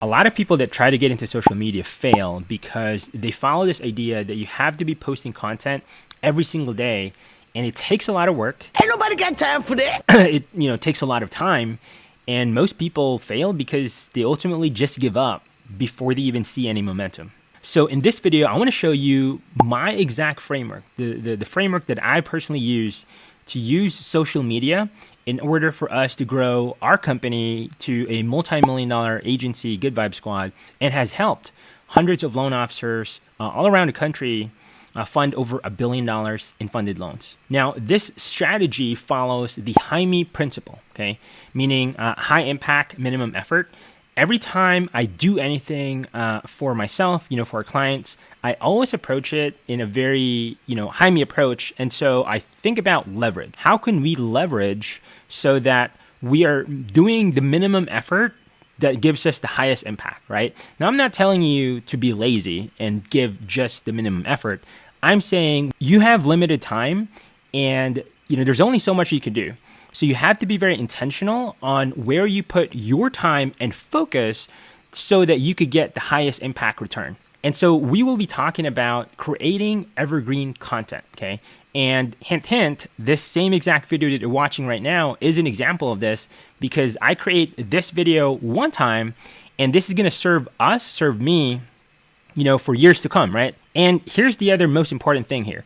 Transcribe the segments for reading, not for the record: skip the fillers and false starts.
A lot of people that try to get into social media fail because they follow this idea that you have to be posting content every single day, and it takes a lot of work. Ain't nobody got time for that. It takes a lot of time, and most people fail because they ultimately just give up before they even see any momentum. So in this video, I want to show you my exact framework, the framework that I personally use to use social media in order for us to grow our company to a multi-million-dollar agency, Good Vibe Squad, and has helped hundreds of loan officers all around the country fund over $1 billion in funded loans. Now, this strategy follows the Jaime principle, okay? Meaning high impact, minimum effort. Every time I do anything for myself, for our clients, I always approach it in a very, Jaime approach. And so I think about leverage. How can we leverage so that we are doing the minimum effort that gives us the highest impact, right? Now, I'm not telling you to be lazy and give just the minimum effort. I'm saying you have limited time and, there's only so much you can do. So you have to be very intentional on where you put your time and focus so that you could get the highest impact return. And so we will be talking about creating evergreen content, okay? And hint, hint, this same exact video that you're watching right now is an example of this because I create this video one time and this is gonna serve me, for years to come, right? And here's the other most important thing here.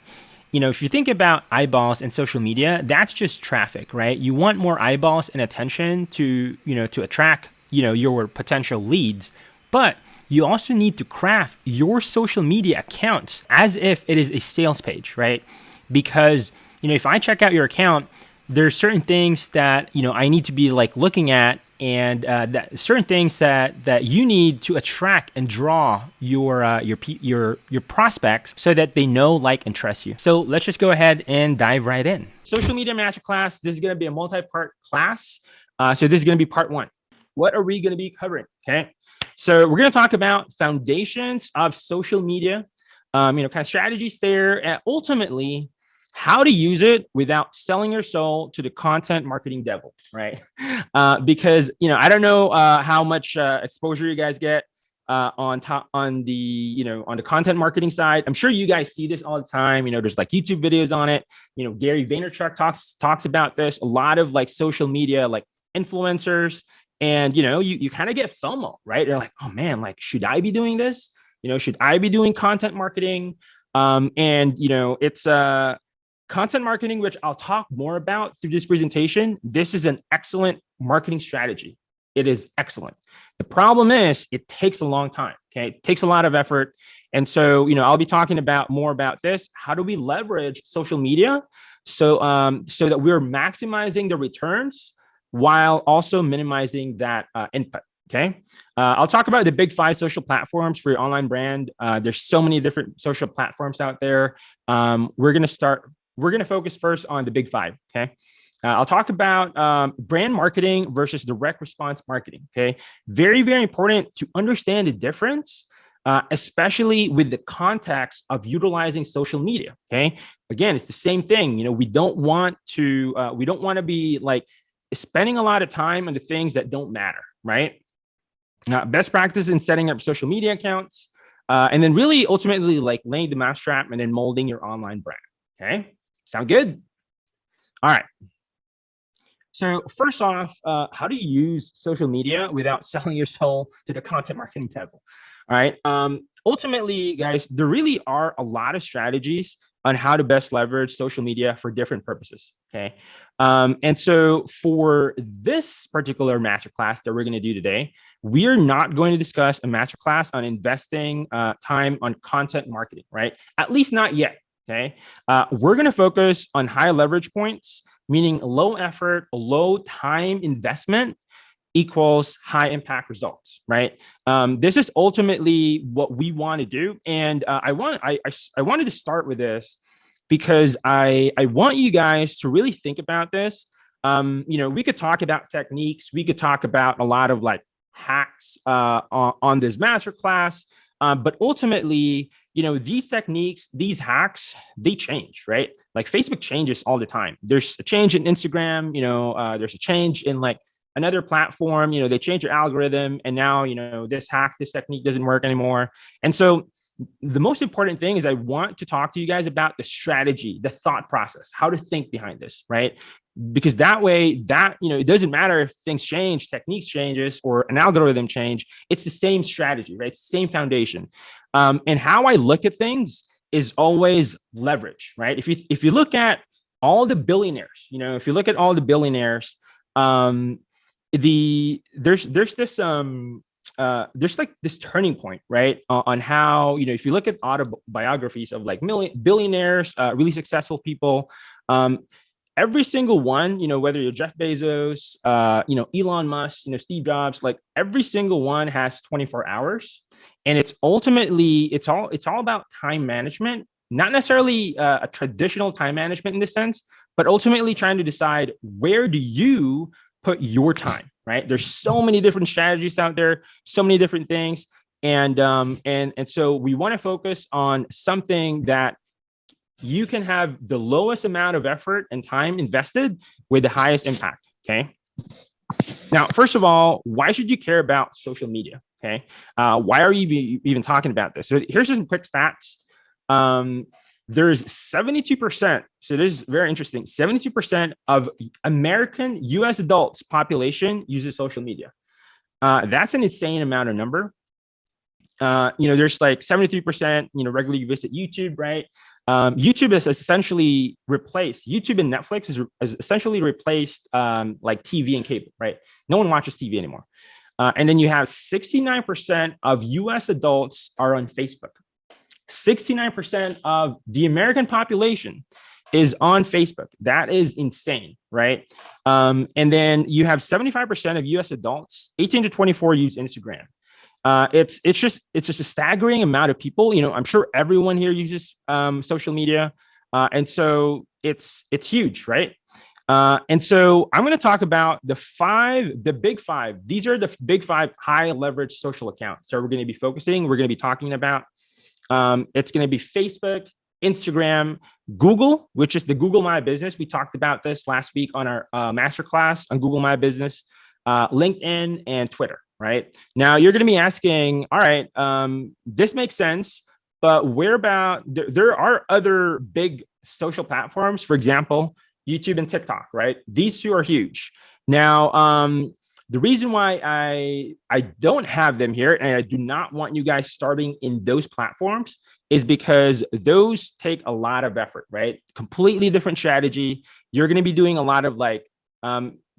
If you think about eyeballs and social media, that's just traffic, right? You want more eyeballs and attention to attract, your potential leads, but you also need to craft your social media accounts as if it is a sales page, right? Because, if I check out your account, there's certain things that, I need to be looking at and that certain things that you need to attract and draw your prospects so that they know, like, and trust you. So let's just go ahead and dive right in. Social Media Masterclass. This is going to be a multi-part class. So this is going to be part one. What are we going to be covering? Okay. So we're going to talk about foundations of social media, kind of strategies there, and ultimately how to use it without selling your soul to the content marketing devil, right? Because I don't know how much exposure you guys get on the content marketing side. I'm sure you guys see this all the time. There's YouTube videos on it. Gary Vaynerchuk talks about this. A lot of social media influencers, and you kind of get FOMO, right? You're like, oh man, should I be doing this? Should I be doing content marketing? It's content marketing, which I'll talk more about through this presentation. This is an excellent marketing strategy. It is excellent. The problem is it takes a long time. Okay. It takes a lot of effort. And so, I'll be talking more about this. How do we leverage social media so that we're maximizing the returns while also minimizing that input? Okay. I'll talk about the big 5 social platforms for your online brand. There's so many different social platforms out there. We're going to focus first on the big 5. Okay. I'll talk about brand marketing versus direct response marketing. Okay. Very, very important to understand the difference, especially with the context of utilizing social media. Okay. Again, it's the same thing. We don't want to be spending a lot of time on the things that don't matter. Right. Best practice in setting up social media accounts, and then really ultimately laying the mousetrap and then molding your online brand. Okay. Sound good? All right. So first off, how do you use social media without selling your soul to the content marketing devil? All right. Ultimately, guys, there really are a lot of strategies on how to best leverage social media for different purposes. Okay. And so for this particular masterclass that we're going to do today, we are not going to discuss a masterclass on investing time on content marketing, right? At least not yet. Okay. We're going to focus on high leverage points, meaning low effort, low time investment equals high impact results, right? This is ultimately what we want to do. And I wanted to start with this because I want you guys to really think about this. We could talk about techniques. We could talk about a lot of hacks on this masterclass. But ultimately, these techniques, these hacks, they change, right? Facebook changes all the time. There's a change in Instagram, there's a change in another platform, they change your algorithm, and now, this technique doesn't work anymore. And so the most important thing is I want to talk to you guys about the strategy, the thought process, how to think behind this, right? Because that way, it doesn't matter if things change, techniques changes, or an algorithm change. It's the same strategy, right? It's the same foundation. And how I look at things is always leverage, right? If you look at all the billionaires, if you look at all the billionaires, there's like this turning point, right? On how, if you look at autobiographies of like billionaires, really successful people, every single one, whether you're Jeff Bezos, Elon Musk, Steve Jobs, like every single one has 24 hours. And it's ultimately, it's all about time management, not necessarily a traditional time management in this sense, but ultimately trying to decide, where do you put your time, right? There's so many different strategies out there, so many different things. And so we want to focus on something that you can have the lowest amount of effort and time invested with the highest impact. Okay. Now, first of all, why should you care about social media? Okay. Why are you even talking about this? So here's some quick stats. There's 72%. So this is very interesting. 72% of American US adults population uses social media. That's an insane amount of number. There's like 73%, regularly visit YouTube, right? YouTube has essentially replaced, YouTube and Netflix has essentially replaced like TV and cable, right? No one watches TV anymore. And then you have 69% of US adults are on Facebook. 69% of the American population is on Facebook. That is insane, right? And then you have 75% of US adults, 18 to 24, use Instagram. It's just a staggering amount of people. I'm sure everyone here uses social media, and so it's huge, right? And so I'm going to talk about the big five. These are the big five high leverage social accounts. So we're going to be talking about. It's going to be Facebook, Instagram, Google, which is the Google My Business. We talked about this last week on our masterclass on Google My Business, LinkedIn, and Twitter. Right now, you're going to be asking, all right, this makes sense, but where about there are other big social platforms, for example, YouTube and TikTok, right? These two are huge. Now, the reason why I don't have them here, and I do not want you guys starting in those platforms, is because those take a lot of effort, right? Completely different strategy. You're going to be doing a lot of like,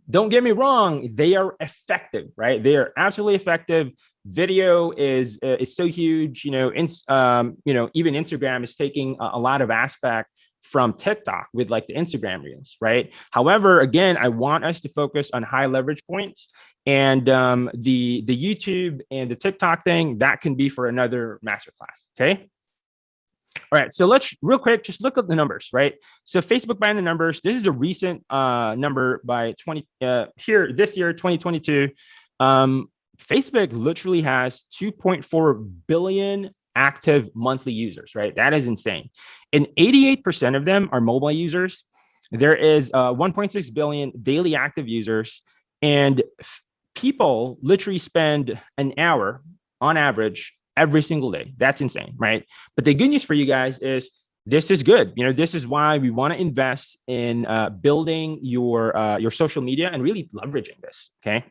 don't get me wrong, they are effective, right? They are absolutely effective. Video is so huge. Even Instagram is taking a lot of aspect from TikTok with like the Instagram reels, right? However, again, I want us to focus on high leverage points, and the YouTube and the TikTok thing, that can be for another masterclass. Okay. All right, so let's real quick just look at the numbers, right? So Facebook by the numbers. This is a recent number by this year, 2022. Facebook literally has 2.4 billion active monthly users, right? That is insane. And 88% of them are mobile users. There is 1.6 billion daily active users, and people literally spend an hour on average every single day. That's insane, right? But the good news for you guys is this is good. This is why we want to invest in building your social media and really leveraging this. Okay.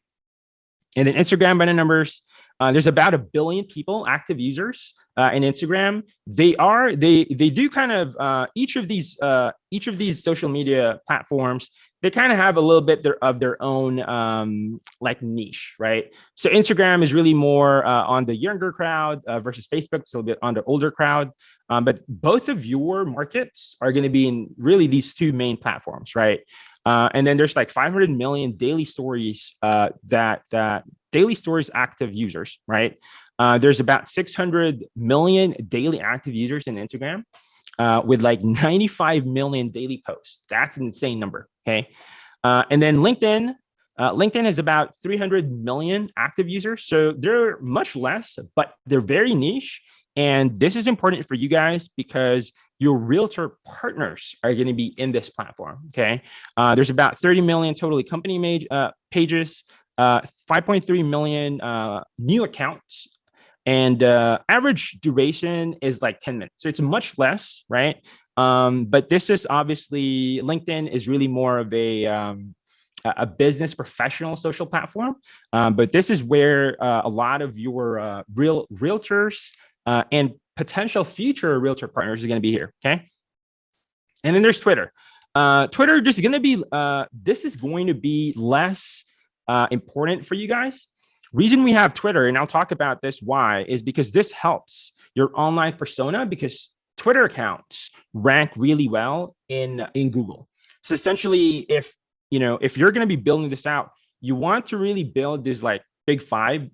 And then Instagram by the numbers, there's about 1 billion people, active users in Instagram. They do kind of each of these social media platforms, they kind of have a little bit of their own like niche, right? So Instagram is really more on the younger crowd versus Facebook, so a bit on the older crowd. But both of your markets are going to be in really these two main platforms, right? And then there's like 500 million daily stories daily stories active users, right? There's about 600 million daily active users in Instagram with like 95 million daily posts. That's an insane number. Okay. And then LinkedIn has about 300 million active users. So they're much less, but they're very niche. And this is important for you guys because your realtor partners are going to be in this platform. Okay. There's about 30 million totally company pages, 5.3 million new accounts, and average duration is like 10 minutes. So it's much less, right? But this is obviously, LinkedIn is really more of a business professional social platform. But this is where a lot of your realtors and potential future realtor partners are going to be here. Okay. And then there's Twitter. Twitter just going to be, this is going to be less important for you guys. Reason we have Twitter, and I'll talk about this why, is because this helps your online persona, because Twitter accounts rank really well in Google. So essentially, if you're going to be building this out, you want to really build this like big five.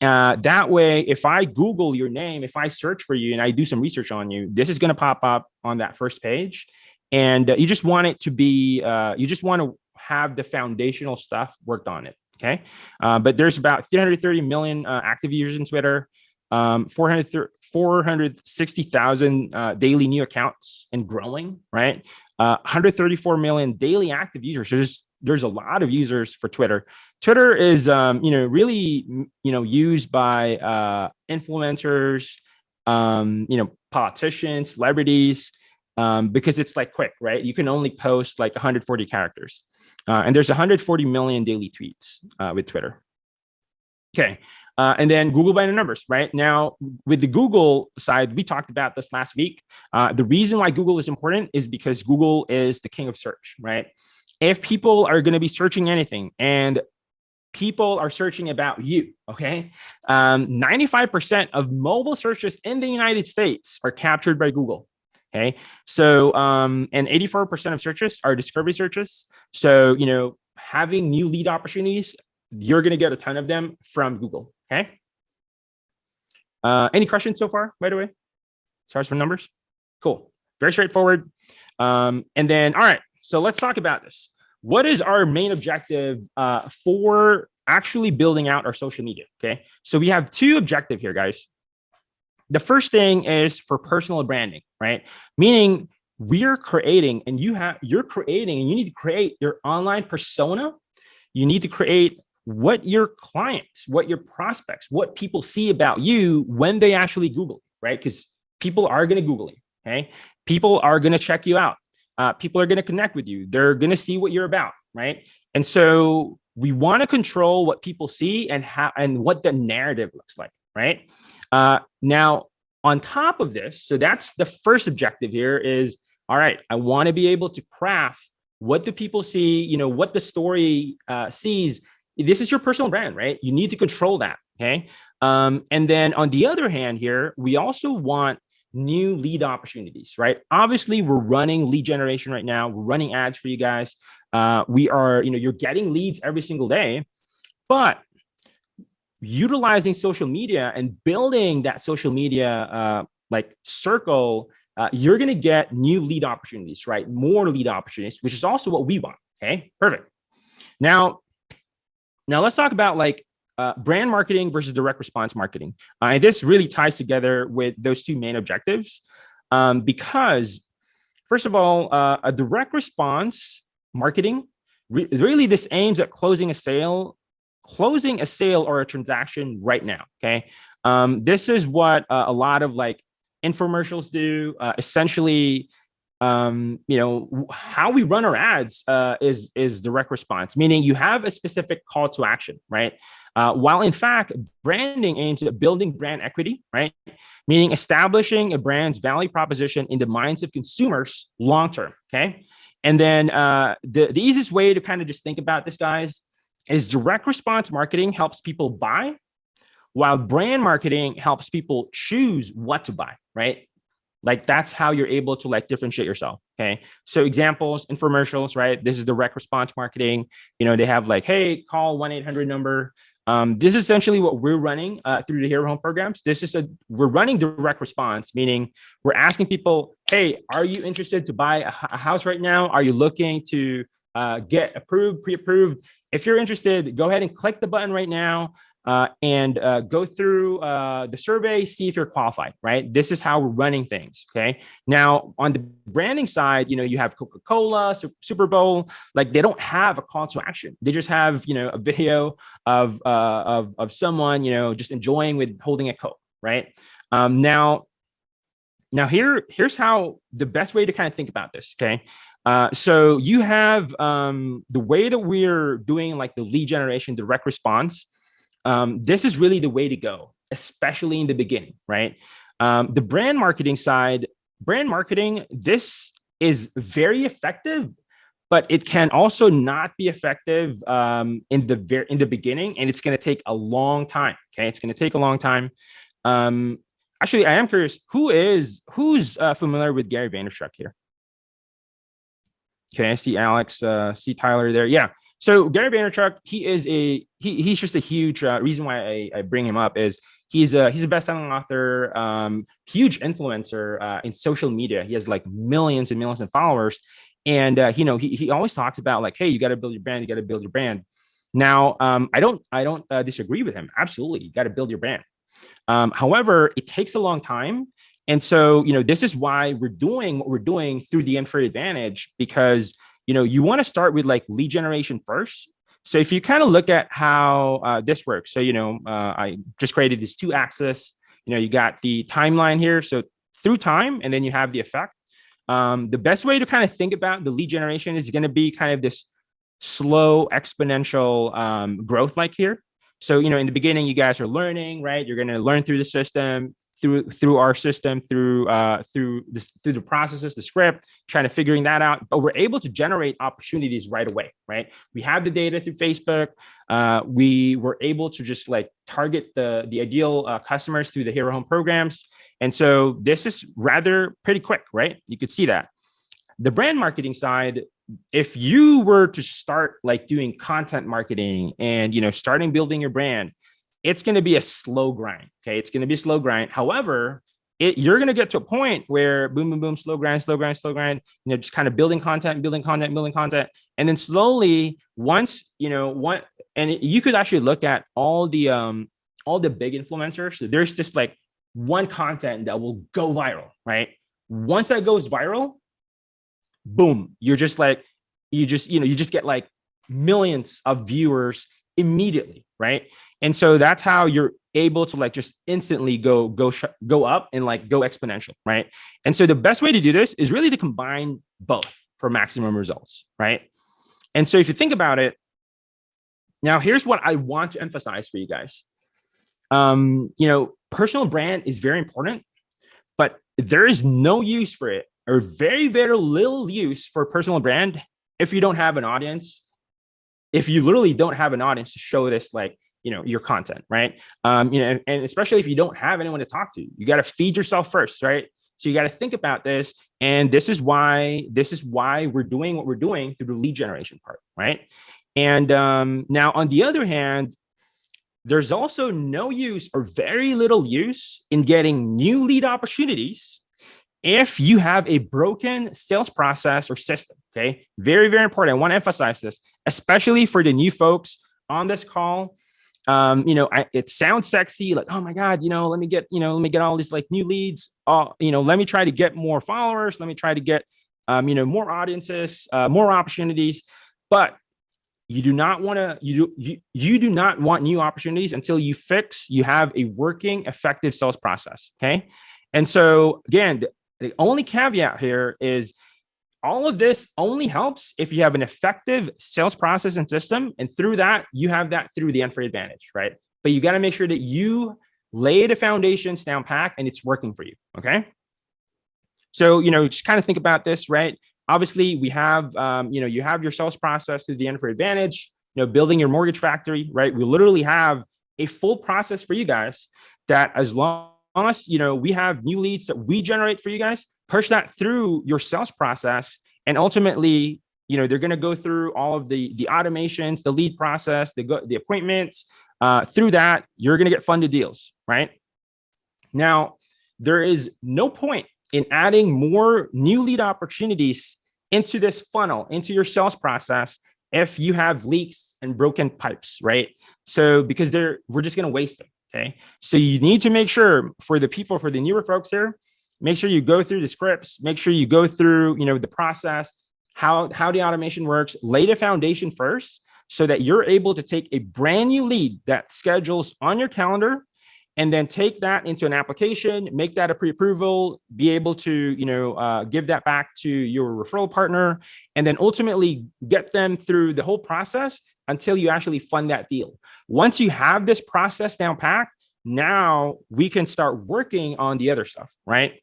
That way, if I Google your name, if I search for you and I do some research on you, this is going to pop up on that first page. And you just want it to be, you just want to have the foundational stuff worked on it. Okay. But there's about 330 million active users in Twitter, 460,000 daily new accounts and growing, right? 134 million daily active users. So there's a lot of users for Twitter. Twitter is, really, used by influencers, politicians, celebrities, because it's like quick, right? You can only post like 140 characters. And there's 140 million daily tweets with Twitter. Okay. And then Google by the numbers, right? Now, with the Google side, we talked about this last week. The reason why Google is important is because Google is the king of search, right? If people are going to be searching anything and people are searching about you, okay? 95% of mobile searches in the United States are captured by Google. Okay. So, and 84% of searches are discovery searches. So, having new lead opportunities, you're going to get a ton of them from Google. Okay. Any questions so far, by the way? As far as for numbers? Cool. Very straightforward. And then, all right. So let's talk about this. What is our main objective for actually building out our social media? Okay. So we have two objectives here, guys. The first thing is for personal branding, right? Meaning you're creating and you need to create your online persona. You need to create what your clients, what your prospects, what people see about you when they actually Google, right? Because people are going to Google you, okay? People are going to check you out. People are going to connect with you. They're going to see what you're about, right? And so we want to control what people see and what the narrative looks like, right? Now, on top of this, so that's the first objective here is, all right, I want to be able to craft what do people see, what the story sees. This is your personal brand, right? You need to control that, okay? And then on the other hand here, we also want new lead opportunities, right? Obviously, we're running lead generation right now. We're running ads for you guys. We are, you're getting leads every single day, but utilizing social media and building that social media like circle, you're going to get new lead opportunities, right? More lead opportunities, which is also what we want. Okay, perfect. Now let's talk about like brand marketing versus direct response marketing. And this really ties together with those two main objectives because first of all, a direct response marketing, really this aims at closing a sale or a transaction right now. Okay. This is what a lot of like infomercials do. Essentially, how we run our ads is direct response, meaning you have a specific call to action, right? While in fact, branding aims at building brand equity, right? Meaning establishing a brand's value proposition in the minds of consumers long-term. Okay. And then the easiest way to kind of just think about this, guys, is direct response marketing helps people buy, while brand marketing helps people choose what to buy, right? Like that's how you're able to like differentiate yourself. Okay. So examples, infomercials, right? This is direct response marketing. They have like, hey, call 1-800 number. This is essentially what we're running through the Hero Home programs. We're running direct response, meaning we're asking people, hey, are you interested to buy a house right now? Are you looking to get approved, pre-approved? If you're interested, go ahead and click the button right now. and go through the survey, see if you're qualified, right? This is how we're running things, okay? Now, on the branding side, you have Coca-Cola, Super Bowl, like they don't have a call to action. They just have, a video of someone, just enjoying with holding a Coke, right? Now here's how the best way to kind of think about this, okay? So you have the way that we're doing like the lead generation, direct response. This is really the way to go, especially in the beginning, right? The brand marketing side, this is very effective, but it can also not be effective in the beginning, and it's going to take a long time. Okay, it's going to take a long time. Actually, I am curious, who's familiar with Gary Vaynerchuk here? Okay, I see Alex, see Tyler there. Yeah. So Gary Vaynerchuk, he's just a huge reason why I bring him up is he's a best-selling author, huge influencer in social media. He has like millions and millions of followers, and he always talks about like, hey, you got to build your brand, you got to build your brand. Now, I don't disagree with him. Absolutely, you got to build your brand. However, it takes a long time. And so, this is why we're doing what we're doing through the Unfair Advantage, because, you want to start with like lead generation first. So if you kind of look at how this works, so, I just created this 2-axis, you got the timeline here. So through time, and then you have the effect. The best way to kind of think about the lead generation is going to be kind of this slow exponential growth like here. So, in the beginning, you guys are learning, right? You're going to learn through the system, through our system, through the processes, the script, trying to figuring that out. But we're able to generate opportunities right away, right? We have the data through Facebook. We were able to just like target the ideal customers through the Hero Home programs. And so this is rather pretty quick, right? You could see that. The brand marketing side, if you were to start like doing content marketing and, starting building your brand, it's going to be a slow grind. Okay. It's going to be a slow grind. However, you're going to get to a point where boom, boom, boom, slow grind, just kind of building content. And then slowly once, you could actually look at all the big influencers. So there's just like one content that will go viral, right? Once that goes viral, boom, you just get like millions of viewers immediately, right? And so that's how you're able to like just instantly go up and like go exponential, right? And so the best way to do this is really to combine both for maximum results, right? And so if you think about it, now here's what I want to emphasize for you guys. Personal brand is very important, but there is no use for it, or very, very little use for personal brand if you don't have an audience, if you literally don't have an audience to show this, like, your content, right? And especially if you don't have anyone to talk to, you got to feed yourself first, right? So you got to think about this. And this is why we're doing what we're doing through the lead generation part, right? And now on the other hand, there's also no use or very little use in getting new lead opportunities if you have a broken sales process or system. Okay, very, very important. I want to emphasize this, especially for the new folks on this call. It sounds sexy, like, oh my God, let me get all these like new leads. Let me try to get more followers. Let me try to get, more audiences, more opportunities. But you do not want to, you do not want new opportunities until you have a working, effective sales process. Okay. And so again, the only caveat here is all of this only helps if you have an effective sales process and system. And through that, you have that through the Unfair Advantage, right? But you got to make sure that you lay the foundations down pat and it's working for you. Okay. So, just kind of think about this, right? Obviously, we have, you have your sales process through the Unfair Advantage, building your mortgage factory, right? We literally have a full process for you guys that as long as, we have new leads that we generate for you guys, push that through your sales process. And ultimately, they're going to go through all of the automations, the lead process, the appointments. Through that, you're going to get funded deals, right? Now, there is no point in adding more new lead opportunities into this funnel, into your sales process, if you have leaks and broken pipes, right? So because we're just going to waste them. Okay. So you need to make sure for the newer folks here, make sure you go through the scripts, make sure you go through, the process, how the automation works, lay the foundation first so that you're able to take a brand new lead that schedules on your calendar and then take that into an application, make that a pre-approval, be able to, give that back to your referral partner, and then ultimately get them through the whole process until you actually fund that deal. Once you have this process down packed, now we can start working on the other stuff, right?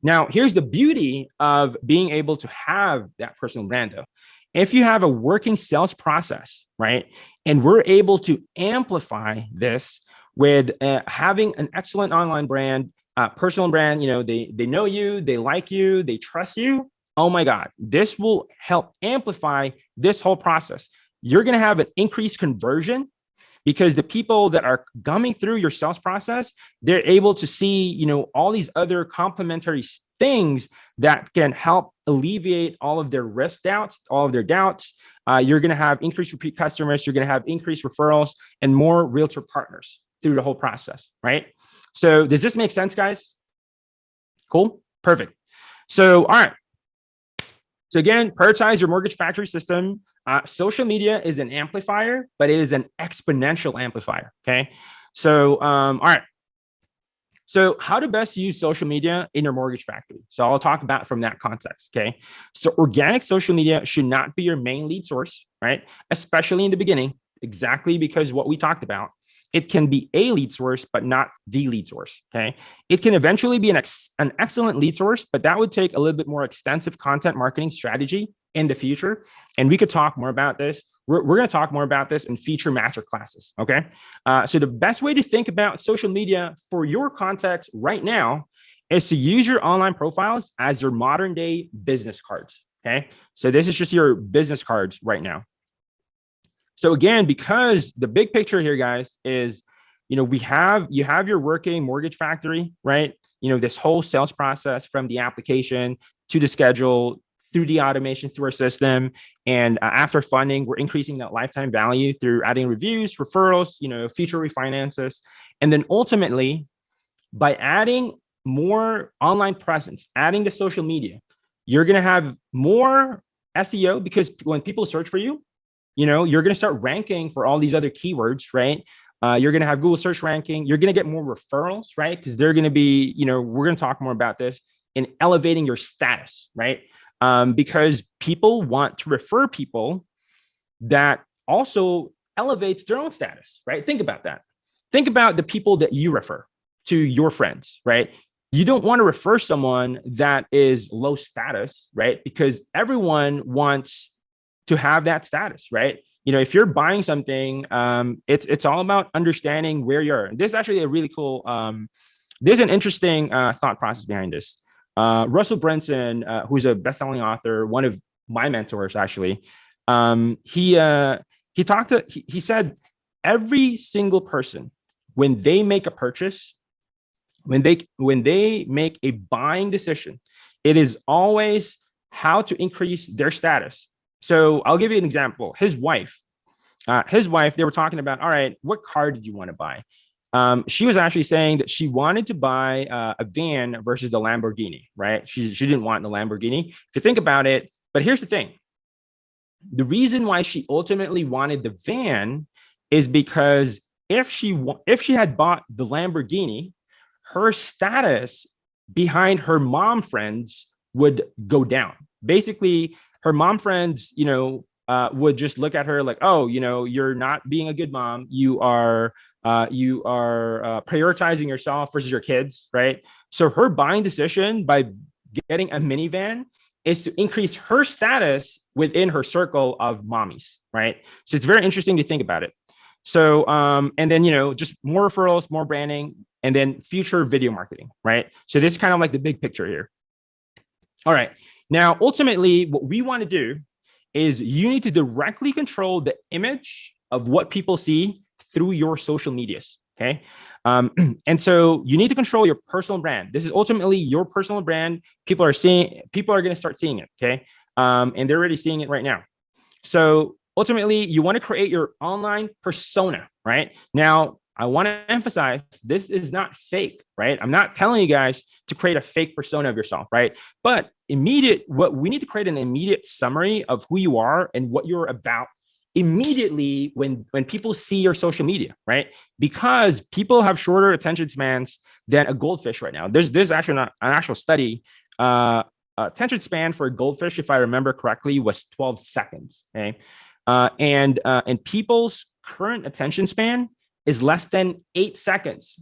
Now, here's the beauty of being able to have that personal brand though. If you have a working sales process, right, and we're able to amplify this with having an excellent online brand, personal brand, they know you, they like you, they trust you. Oh my God, this will help amplify this whole process. You're going to have an increased conversion because the people that are coming through your sales process, they're able to see, all these other complementary things that can help alleviate all of their risk doubts, all of their doubts. You're going to have increased repeat customers. You're going to have increased referrals and more realtor partners through the whole process, right? So does this make sense, guys? Cool, perfect. So, all right. So again, prioritize your mortgage factory system. Social media is an amplifier, but it is an exponential amplifier, okay? So, all right. So how to best use social media in your mortgage factory. So I'll talk about from that context, okay? So organic social media should not be your main lead source, right? Especially in the beginning, exactly because what we talked about. It can be a lead source, but not the lead source, okay? It can eventually be an excellent lead source, but that would take a little bit more extensive content marketing strategy in the future. And we could talk more about this. We're going to talk more about this in future master classes, okay? So the best way to think about social media for your context right now is to use your online profiles as your modern day business cards, okay? So this is just your business cards right now. So again, because the big picture here, guys, is, you have your working mortgage factory, right? This whole sales process from the application to the schedule, through the automation, through our system. And after funding, we're increasing that lifetime value through adding reviews, referrals, future refinances. And then ultimately, by adding more online presence, adding the social media, you're going to have more SEO because when people search for you, you're going to start ranking for all these other keywords, right? You're going to have Google search ranking. You're going to get more referrals, right? Because they're going to be, we're going to talk more about this in elevating your status, right? Because people want to refer people that also elevates their own status, right? Think about that. Think about the people that you refer to your friends, right? You don't want to refer someone that is low status, right? Because everyone wants to have that status, right? If you're buying something, it's all about understanding where you're. This is actually a really cool, there's an interesting thought process behind this. Russell Brunson, who's a best-selling author, one of my mentors, actually, he said every single person, when they make a purchase, when they make a buying decision, it is always how to increase their status. So I'll give you an example. His wife, they were talking about, all right, what car did you want to buy? She was actually saying that she wanted to buy a van versus the Lamborghini, right? She didn't want the Lamborghini. If you think about it, but here's the thing. The reason why she ultimately wanted the van is because if she had bought the Lamborghini, her status behind her mom friends would go down. Basically, her mom friends, would just look at her like, oh, you're not being a good mom. You are prioritizing yourself versus your kids, right? So her buying decision by getting a minivan is to increase her status within her circle of mommies, right? So it's very interesting to think about it. So, and then, just more referrals, more branding, and then future video marketing, right? So this is kind of like the big picture here. All right. Now, ultimately, what we want to do is you need to directly control the image of what people see through your social medias, okay? And so you need to control your personal brand. This is ultimately your personal brand. People are going to start seeing it, okay? And they're already seeing it right now. So ultimately, you want to create your online persona, right? Now, I want to emphasize this is not fake, right? I'm not telling you guys to create a fake persona of yourself, right? But what we need to create an immediate summary of who you are and what you're about immediately when people see your social media, right? Because people have shorter attention spans than a goldfish right now. There's actually not an actual study. Attention span for a goldfish, if I remember correctly, was 12 seconds. Okay, and people's current attention span is less than 8 seconds.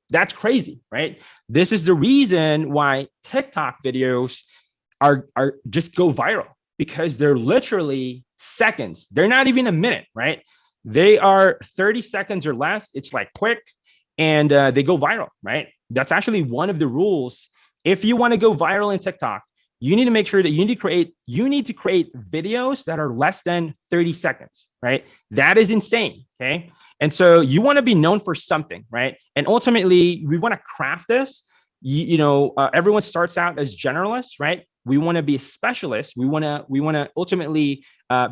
That's crazy, right? This is the reason why TikTok videos are just go viral, because they're literally seconds. They're not even a minute, right? They are 30 seconds or less. It's like quick, and they go viral, right? That's actually one of the rules. If you want to go viral in TikTok, you need to make sure that you need to create videos that are less than 30 seconds, right? That is insane. Okay. And so you want to be known for something, right? And ultimately, we want to craft this. Everyone starts out as generalists, right? We want to be specialists. We want to ultimately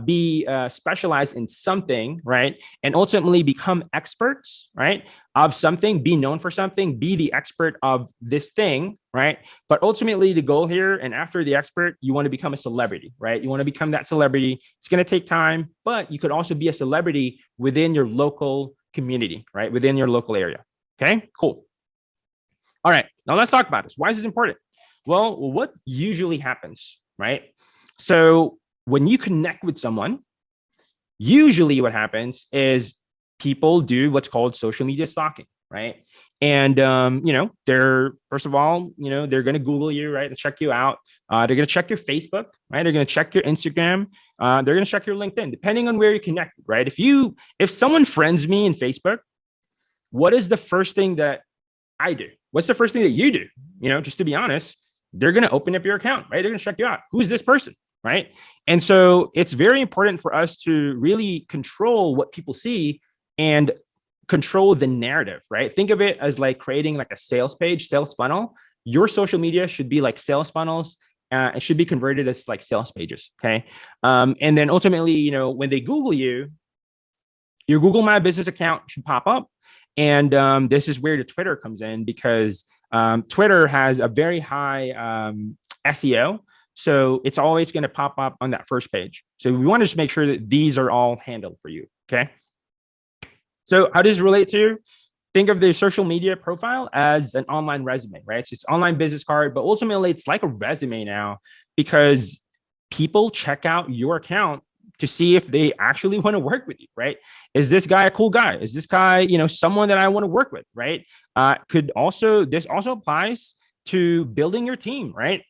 be specialized in something, right? And ultimately become experts, right? Of something, be known for something, be the expert of this thing, right? But ultimately, the goal here, and after the expert, you want to become a celebrity, right? You want to become that celebrity. It's going to take time, but you could also be a celebrity within your local community, right? Within your local area. Okay, cool. All right, now let's talk about this. Why is this important? Well, what usually happens, right? So when you connect with someone, usually what happens is people do what's called social media stalking, right? And they're first of all, they're going to Google you, right, and check you out. They're going to check your Facebook, right? They're going to check your Instagram. They're going to check your LinkedIn, depending on where you're connected, right? If someone friends me in Facebook, what is the first thing that I do? What's the first thing that you do? Just to be honest, they're going to open up your account, right? They're going to check you out. Who's this person, right? And so it's very important for us to really control what people see and control the narrative, right? Think of it as like creating like a sales page, sales funnel. Your social media should be like sales funnels. It should be converted as like sales pages, okay? And then ultimately, when they Google you, your Google My Business account should pop up. And this is where the Twitter comes in, because Twitter has a very high SEO. So it's always going to pop up on that first page. So we want to just make sure that these are all handled for you. Okay. So how does it relate to? Think of the social media profile as an online resume, right? So it's online business card, but ultimately it's like a resume now, because people check out your account to see if they actually want to work with you, right? Is this guy a cool guy? Is this guy, someone that I want to work with, right? This also applies to building your team, right?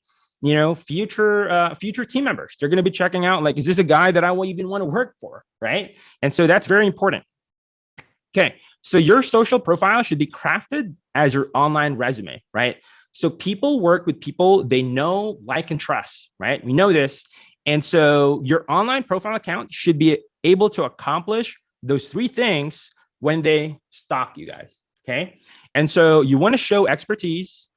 Future team members, they're going to be checking out, like, is this a guy that I will even want to work for, right? And so that's very important. Okay, so your social profile should be crafted as your online resume, right? So people work with people they know, like, and trust, right? We know this. And so your online profile account should be able to accomplish those three things when they stalk you guys, okay? And so you want to show expertise,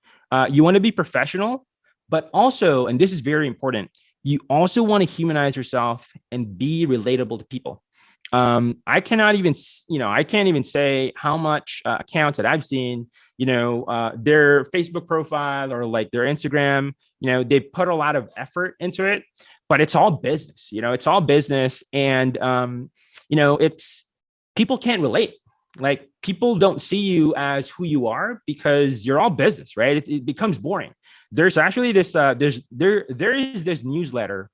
you want to be professional, but also, and this is very important, you also want to humanize yourself and be relatable to people. I can't even say how much accounts that I've seen, their Facebook profile or like their Instagram, they put a lot of effort into it, but it's all business, it's all business. And, it's people can't relate. Like, people don't see you as who you are because you're all business, right? It becomes boring. There's actually this, there is this newsletter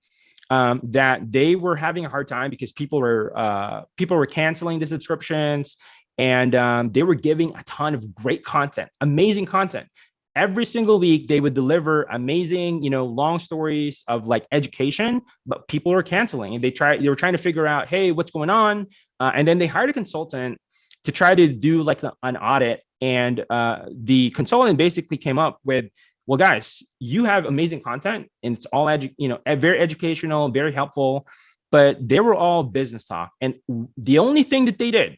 that they were having a hard time because people were canceling the subscriptions, and they were giving a ton of great content, amazing content. Every single week they would deliver amazing, long stories of like education, but people were canceling, and they were trying to figure out, hey, what's going on? And then they hired a consultant to try to do like an audit. And the consultant basically came up with, well, guys, you have amazing content, and it's all very educational, very helpful, but they were all business talk. And the only thing that they did,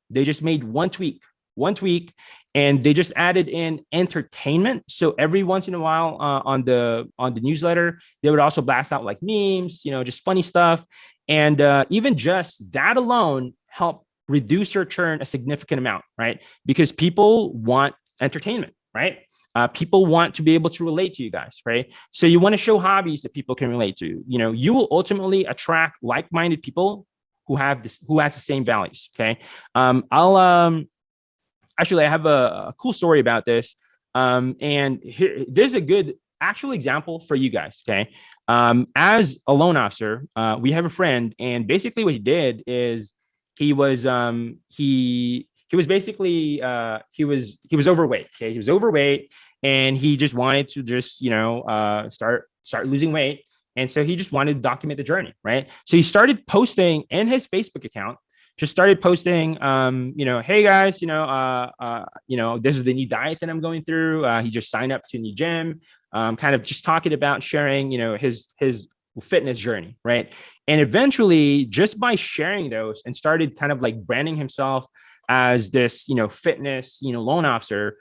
they just made one tweak, one tweak, and they just added in entertainment. So every once in a while on the newsletter, they would also blast out like memes, just funny stuff. And even just that alone helped reduce your churn a significant amount, right? Because people want entertainment, right? People want to be able to relate to you guys, right? So you want to show hobbies that people can relate to. You will ultimately attract like-minded people who has the same values. Okay. I'll actually, I have a cool story about this. And there's a good actual example for you guys. Okay. As a loan officer, we have a friend, and basically what he did is he was basically he was overweight. Okay. He was overweight, and he just wanted to just start losing weight. And so he just wanted to document the journey, right? So he started posting in his Facebook account, just started posting, hey guys, this is the new diet that I'm going through. He just signed up to a new gym, kind of just talking about sharing, his fitness journey, right? And eventually, just by sharing those, and started kind of like branding himself as this, fitness, loan officer,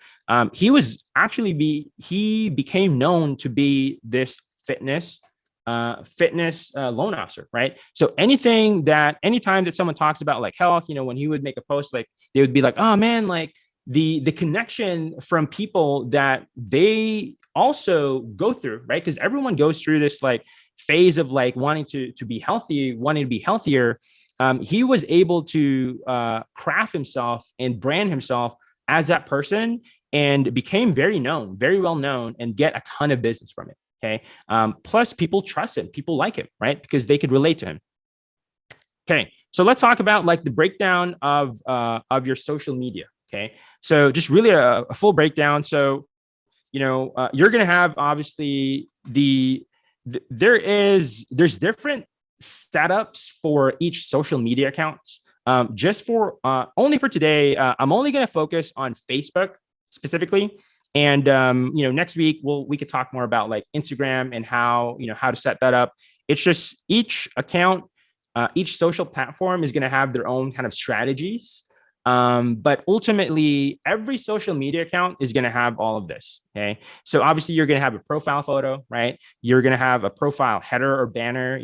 he became known to be this fitness loan officer, right? So anytime that someone talks about like health, when he would make a post, like they would be like, oh man, like the connection from people that they also go through, right? Because everyone goes through this like phase of like wanting to be healthy, wanting to be healthier. He was able to craft himself and brand himself as that person, and became very well known, and get a ton of business from it. Okay. Plus, people trust him. People like him, right? Because they could relate to him. Okay. So let's talk about like the breakdown of your social media. Okay. So just really a full breakdown. So, you're going to have obviously there's different setups for each social media accounts. Just for only for today, I'm only going to focus on Facebook specifically. And next week we could talk more about like Instagram and how to set that up. It's just each account, each social platform is going to have their own kind of strategies. But ultimately, every social media account is going to have all of this. Okay. So obviously you're going to have a profile photo, right? You're going to have a profile header or banner.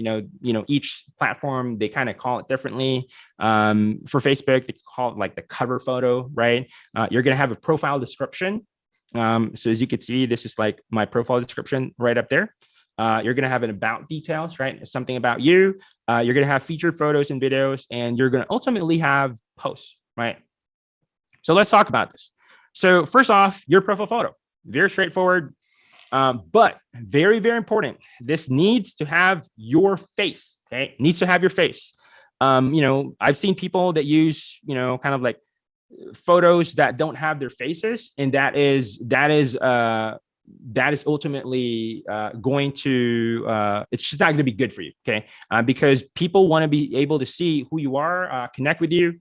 Each platform, they kind of call it differently. For Facebook, they call it like the cover photo, right? You're going to have a profile description. So as you can see, this is like my profile description right up there. You're going to have an about details, right? Something about you. You're going to have featured photos and videos, and you're going to ultimately have posts, right? So let's talk about this. So first off, your profile photo, very straightforward, but very, very important. This needs to have your face, okay? It needs to have your face. I've seen people that use, kind of like photos that don't have their faces, and that is ultimately going to it's just not going to be good for you. Okay. Because people want to be able to see who you are, connect with you.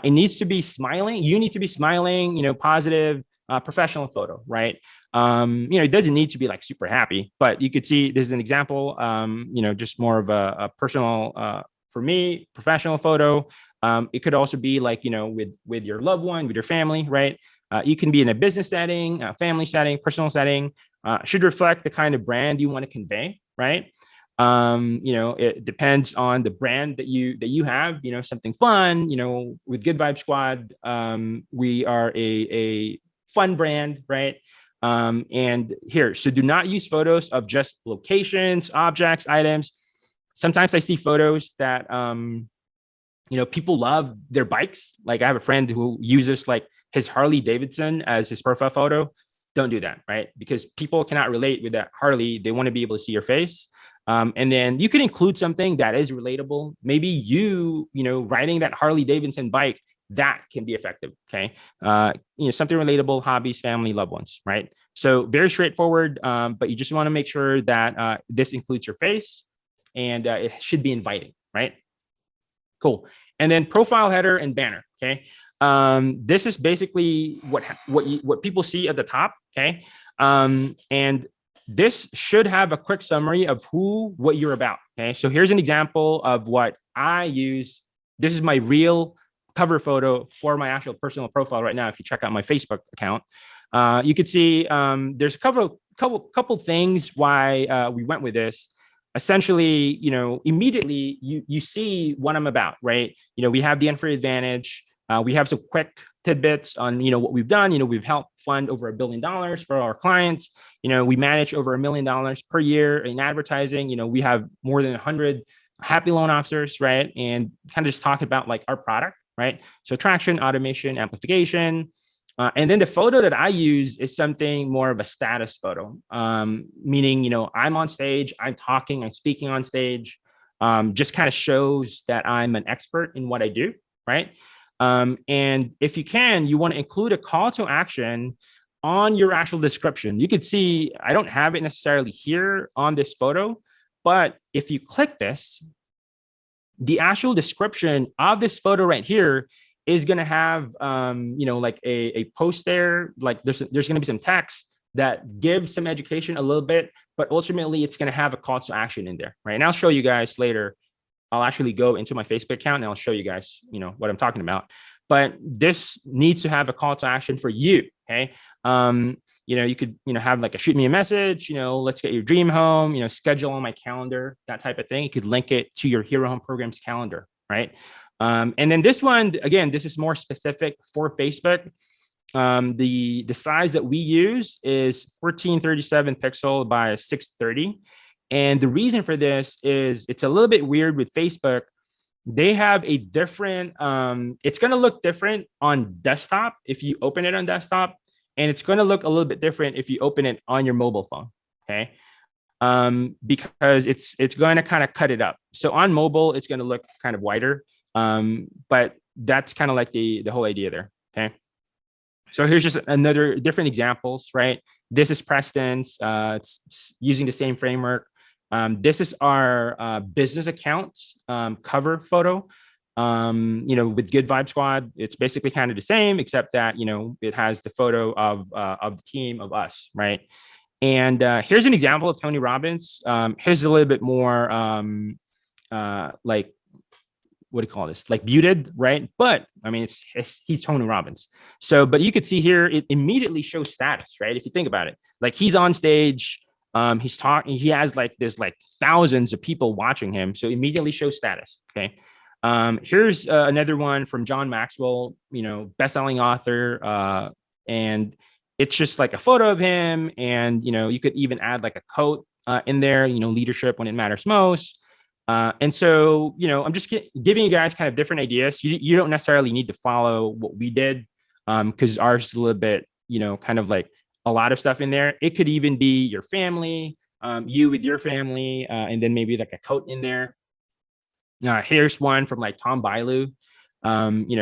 It needs to be smiling. You need to be smiling, positive, professional photo, right? It doesn't need to be like super happy, but you could see this is an example, just more of a personal, for me, professional photo. It could also be like, with your loved one, with your family, right? You can be in a business setting, a family setting, personal setting. Should reflect the kind of brand you want to convey, right? It depends on the brand that you have. Something fun. With Good Vibe Squad, we are a fun brand, right? And here, so do not use photos of just locations, objects, items. Sometimes I see photos that people love their bikes. Like I have a friend who uses like his Harley Davidson as his profile photo. Don't do that, right? Because people cannot relate with that Harley. They want to be able to see your face. And then you can include something that is relatable. Maybe riding that Harley Davidson bike, that can be effective. Okay. Something relatable, hobbies, family, loved ones, right? So very straightforward, but you just want to make sure that this includes your face, and it should be inviting, right? Cool. And then profile header and banner. Okay. This is basically what people see at the top. Okay. And this should have a quick summary of what you're about. Okay. So here's an example of what I use. This is my real cover photo for my actual personal profile right now. If you check out my Facebook account, you could see there's a couple things why we went with this. Essentially, immediately you see what I'm about, right? We have the entry advantage. We have some quick tidbits on what we've done. We've helped fund over $1 billion for our clients. We manage over $1 million per year in advertising. We have more than 100 happy loan officers, right? And kind of just talk about like our product, right? So traction, automation, amplification. And then the photo that I use is something more of a status photo, meaning, I'm on stage, I'm talking, I'm speaking on stage, just kind of shows that I'm an expert in what I do, right? And if you can, you want to include a call to action on your actual description. You could see, I don't have it necessarily here on this photo, but if you click this, the actual description of this photo right here is going to have, like a post there, like there's going to be some text that gives some education a little bit, but ultimately it's going to have a call to action in there, right? And I'll show you guys later. I'll actually go into my Facebook account and I'll show you guys, what I'm talking about. But this needs to have a call to action for you, okay? You could, have like a shoot me a message, let's get your dream home, schedule on my calendar, that type of thing. You could link it to your Hero Home Program's calendar, right? And then this one, again, this is more specific for Facebook. The size that we use is 1437 pixel by 630. And the reason for this is it's a little bit weird with Facebook. They have a different, it's going to look different on desktop if you open it on desktop, and it's going to look a little bit different if you open it on your mobile phone, okay? Because it's going to kind of cut it up. So on mobile, it's going to look kind of wider, but that's kind of like the whole idea there, okay? So here's just another different examples, right? This is Preston's, it's using the same framework. This is our business account cover photo. With Good Vibe Squad, it's basically kind of the same, except that it has the photo of the team, of us, right? And here's an example of Tony Robbins. Here's a little bit more like, what do you call this? Like muted, right? But I mean, he's Tony Robbins. So, but you could see here, it immediately shows status, right? If you think about it, like he's on stage. He's talking, he has like thousands of people watching him. So immediately shows status. Okay. Here's another one from John Maxwell, best-selling author. And it's just like a photo of him. And, you could even add like a quote in there, leadership when it matters most. And so, I'm just giving you guys kind of different ideas. You don't necessarily need to follow what we did, because ours is a little bit, kind of like a lot of stuff in there. It could even be your family, you with your family, and then maybe like a quote in there. Here's one from like Tom Bilyeu.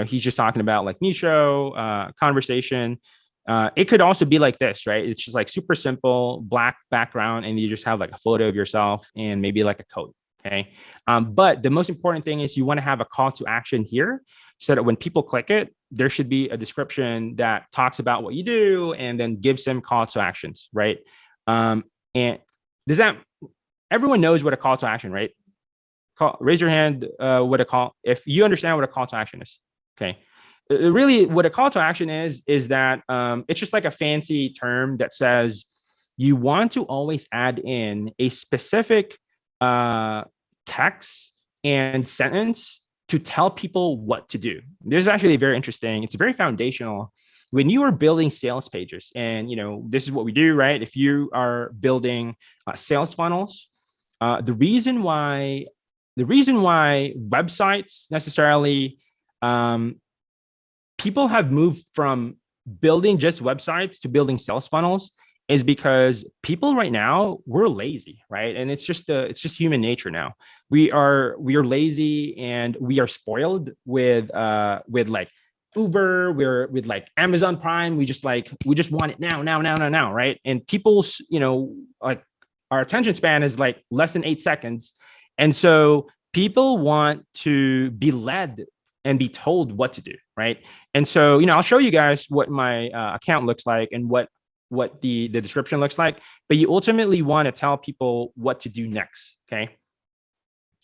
He's just talking about like Misho, conversation. It could also be like this, right? It's just like super simple, black background, and you just have like a photo of yourself and maybe like a quote. Okay. But the most important thing is you want to have a call to action here so that when people click it, there should be a description that talks about what you do and then gives them call to actions, right? And does that, everyone knows what a call to action, right? Raise your hand, if you understand what a call to action is, okay? Really, what a call to action is that it's just like a fancy term that says you want to always add in a specific text and sentence to tell people what to do. This is actually very interesting. It's very foundational. When you are building sales pages, and this is what we do, right? If you are building sales funnels, the reason why websites necessarily, people have moved from building just websites to building sales funnels is because people right now, we're lazy, right? And it's just human nature now. We are lazy and we are spoiled with like Uber, we're with like Amazon Prime. We just want it now, right? And people's, like our attention span is like less than 8 seconds. And so people want to be led and be told what to do, right? And so, I'll show you guys what my account looks like and what the description looks like, but you ultimately want to tell people what to do next, okay?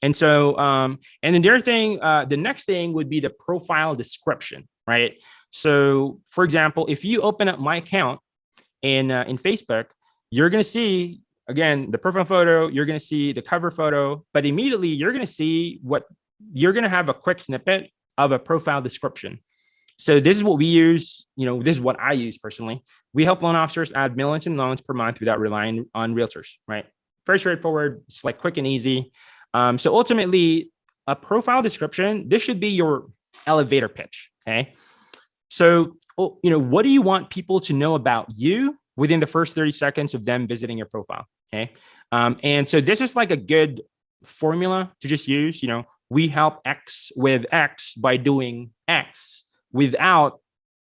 And so, and then the other thing, the next thing would be the profile description, right? So, for example, if you open up my account in Facebook, you're going to see again the profile photo. You're going to see the cover photo, but immediately you're going to see what you're going to have a quick snippet of a profile description. So this is what we use. This is what I use personally. We help loan officers add millions in loans per month without relying on realtors, right? Very straightforward. It's like quick and easy. So ultimately, a profile description, this should be your elevator pitch. Okay. So, what do you want people to know about you within the first 30 seconds of them visiting your profile? Okay. And so this is like a good formula to just use. We help X with X by doing X without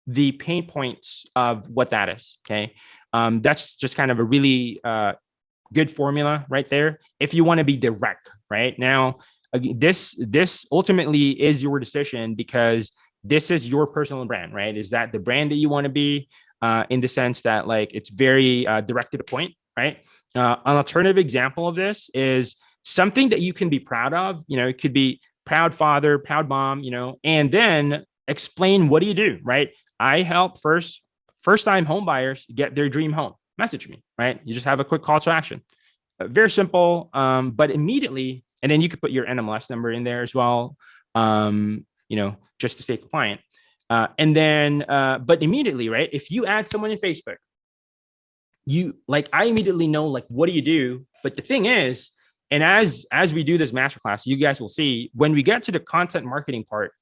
the pain points of what that is. Okay. That's just kind of a really good formula right there. If you want to be direct, right now, this ultimately is your decision because this is your personal brand, right? Is that the brand that you want to be in the sense that like it's very direct to the point, right? An alternative example of this is something that you can be proud of. It could be proud father, proud mom, and then explain what do you do, right? I help first-time home buyers get their dream home. Message me, right? You just have a quick call to action. Very simple, but immediately, and then you could put your NMLS number in there as well, just to stay compliant. And then, but immediately, right? If you add someone in Facebook, I immediately know, like, what do you do? But the thing is, and as we do this masterclass, you guys will see when we get to the content marketing part,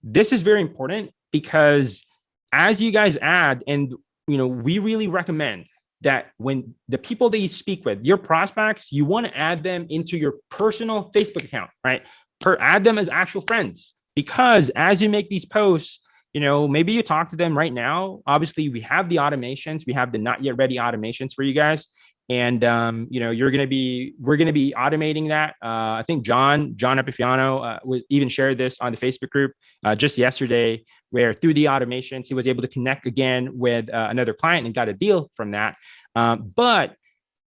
this is very important because as you guys add, and we really recommend that when the people that you speak with, your prospects, you want to add them into your personal Facebook account, right? Add them as actual friends, because as you make these posts, maybe you talk to them right now. Obviously, we have the automations, we have the not yet ready automations for you guys. And, we're going to be automating that. I think John Epifiano even shared this on the Facebook group just yesterday, where through the automations, he was able to connect again with another client and got a deal from that. But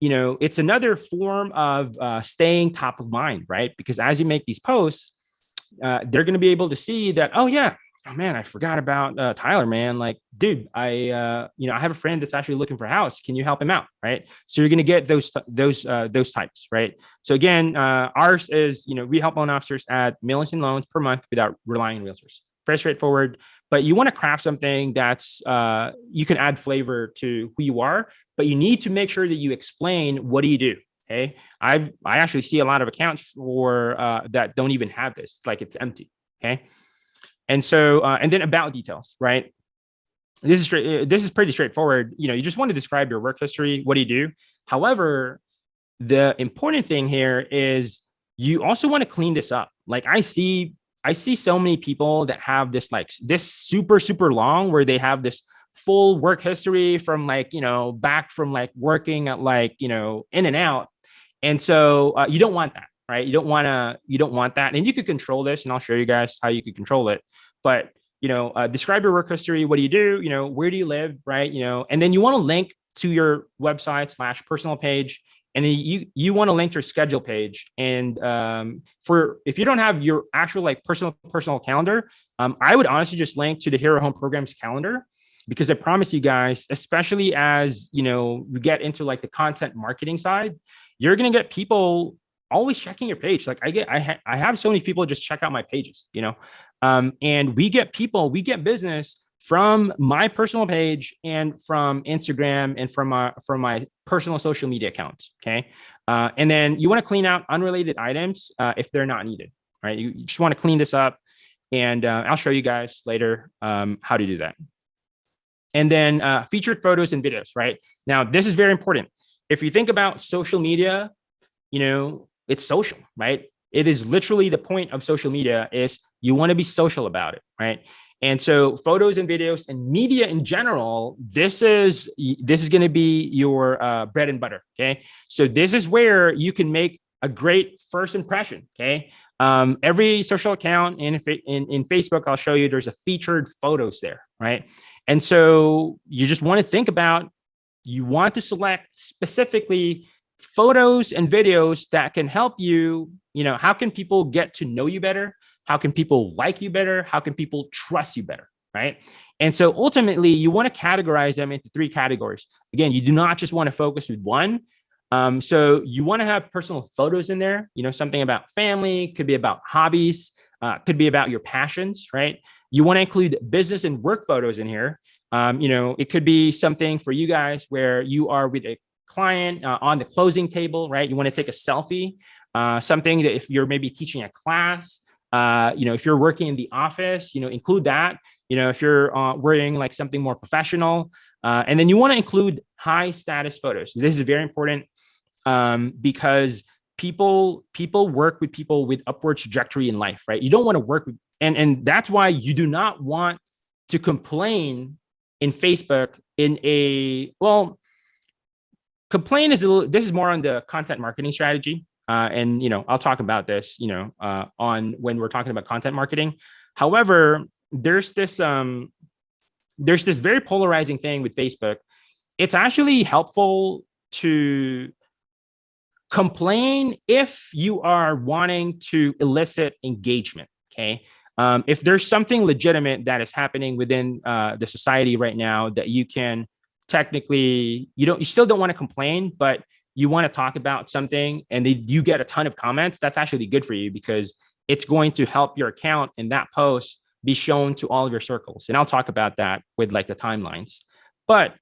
it's another form of staying top of mind, right? Because as you make these posts, they're going to be able to see that, oh yeah, oh man, I forgot about Tyler, man. Like, dude, I have a friend that's actually looking for a house. Can you help him out? Right. So you're going to get those types, right? So again, ours is, we help loan officers add millions in loans per month without relying on realtors. Very straightforward, but you want to craft something that's, you can add flavor to who you are, but you need to make sure that you explain, what do you do? Okay. I actually see a lot of accounts for that don't even have this, like it's empty. Okay. And so, and then about details, right? This is pretty straightforward. You just want to describe your work history. What do you do? However, the important thing here is you also want to clean this up. Like I see so many people that have this, like this super, super long, where they have this full work history from back from working at in and out. And so you don't want that. Right. You don't want that. And you could control this, and I'll show you guys how you could control it. But, describe your work history. What do you do? Where do you live? Right. And then you want to link to your website / personal page. And then you want to link to your schedule page. And if you don't have your actual personal calendar, I would honestly just link to the Hero Home Programs calendar, because I promise you guys, especially as, we get into the content marketing side, you're going to get people always checking your page. Like I have so many people just check out my pages, and we get business from my personal page and from Instagram and from my personal social media accounts. Okay. And then you want to clean out unrelated items if they're not needed, right? You just want to clean this up, and I'll show you guys later how to do that. And then featured photos and videos, right? Now, this is very important. If you think about social media, it's social, right? It is literally the point of social media is you want to be social about it, right? And so photos and videos and media in general, this is going to be your bread and butter, okay? So this is where you can make a great first impression, okay? Every social account in Facebook, I'll show you, there's a featured photos there, right? And so you just want to think about, you want to select specifically photos and videos that can help you, how can people get to know you better? How can people like you better? How can people trust you better? Right. And so ultimately, you want to categorize them into three categories. Again, you do not just want to focus with one. So you want to have personal photos in there, something about family, could be about hobbies, could be about your passions, right? You want to include business and work photos in here. It could be something for you guys where you are with a client on the closing table, right? You want to take a selfie, something that if you're maybe teaching a class, if you're working in the office, include that. If you're wearing like something more professional, and then you want to include high status photos. This is very important because people work with people with upward trajectory in life, right? You don't want to work with, and that's why you do not want to complain in Facebook in a, well, complain is this is more on the content marketing strategy. And, I'll talk about this, on when we're talking about content marketing. However, there's this very polarizing thing with Facebook. It's actually helpful to complain if you are wanting to elicit engagement. Okay. If there's something legitimate that is happening within the society right now that you can technically, you still don't want to complain, but you want to talk about something and you get a ton of comments, that's actually good for you because it's going to help your account and that post be shown to all of your circles. And I'll talk about that with like the timelines. But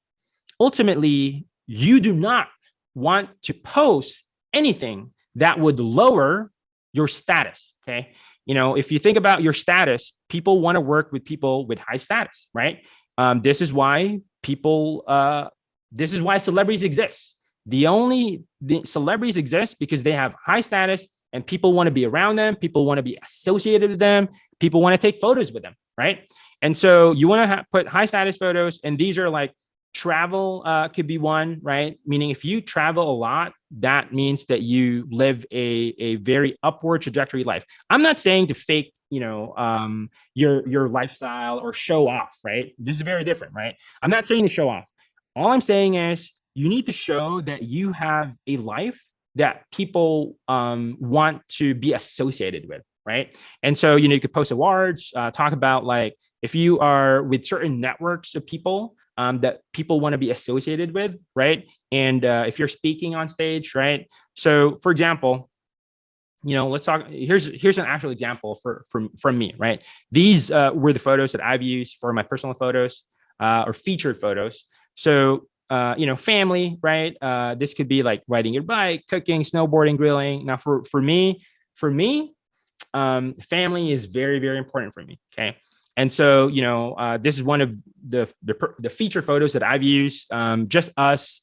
ultimately, you do not want to post anything that would lower your status. Okay. If you think about your status, people want to work with people with high status, right? This is why celebrities exist. The celebrities exist because they have high status and people want to be around them. People want to be associated with them. People want to take photos with them, right? And so you want to put high status photos, and these are like travel could be one, right? Meaning if you travel a lot, that means that you live a very upward trajectory life. I'm not saying to fake, your lifestyle or show off, right? This is very different, right? I'm not saying to show off. All I'm saying is you need to show that you have a life that people want to be associated with, right? And so, you could post awards, talk about like if you are with certain networks of people that people want to be associated with, right? And if you're speaking on stage, right? So, for example, let's talk. Here's an actual example from me, right? These were the photos that I've used for my personal photos or featured photos. So, family, right? This could be like riding your bike, cooking, snowboarding, grilling. Now, for me, family is very, very important for me. Okay. And so, this is one of the feature photos that I've used. Just us,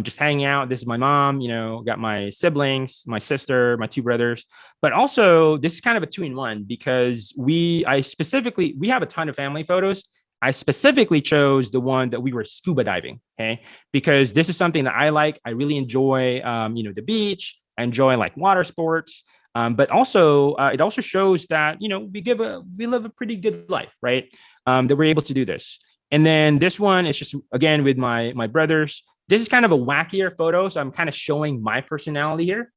just hanging out. This is my mom, got my siblings, my sister, my two brothers, but also this is kind of a 2-in-1 because we have a ton of family photos. I specifically chose the one that we were scuba diving. Okay. Because this is something that I like. I really enjoy, the beach. I enjoy like water sports. But also, it also shows that, we live a pretty good life, right? That we're able to do this. And then this one is just, again, with my brothers. This is kind of a wackier photo. So I'm kind of showing my personality here,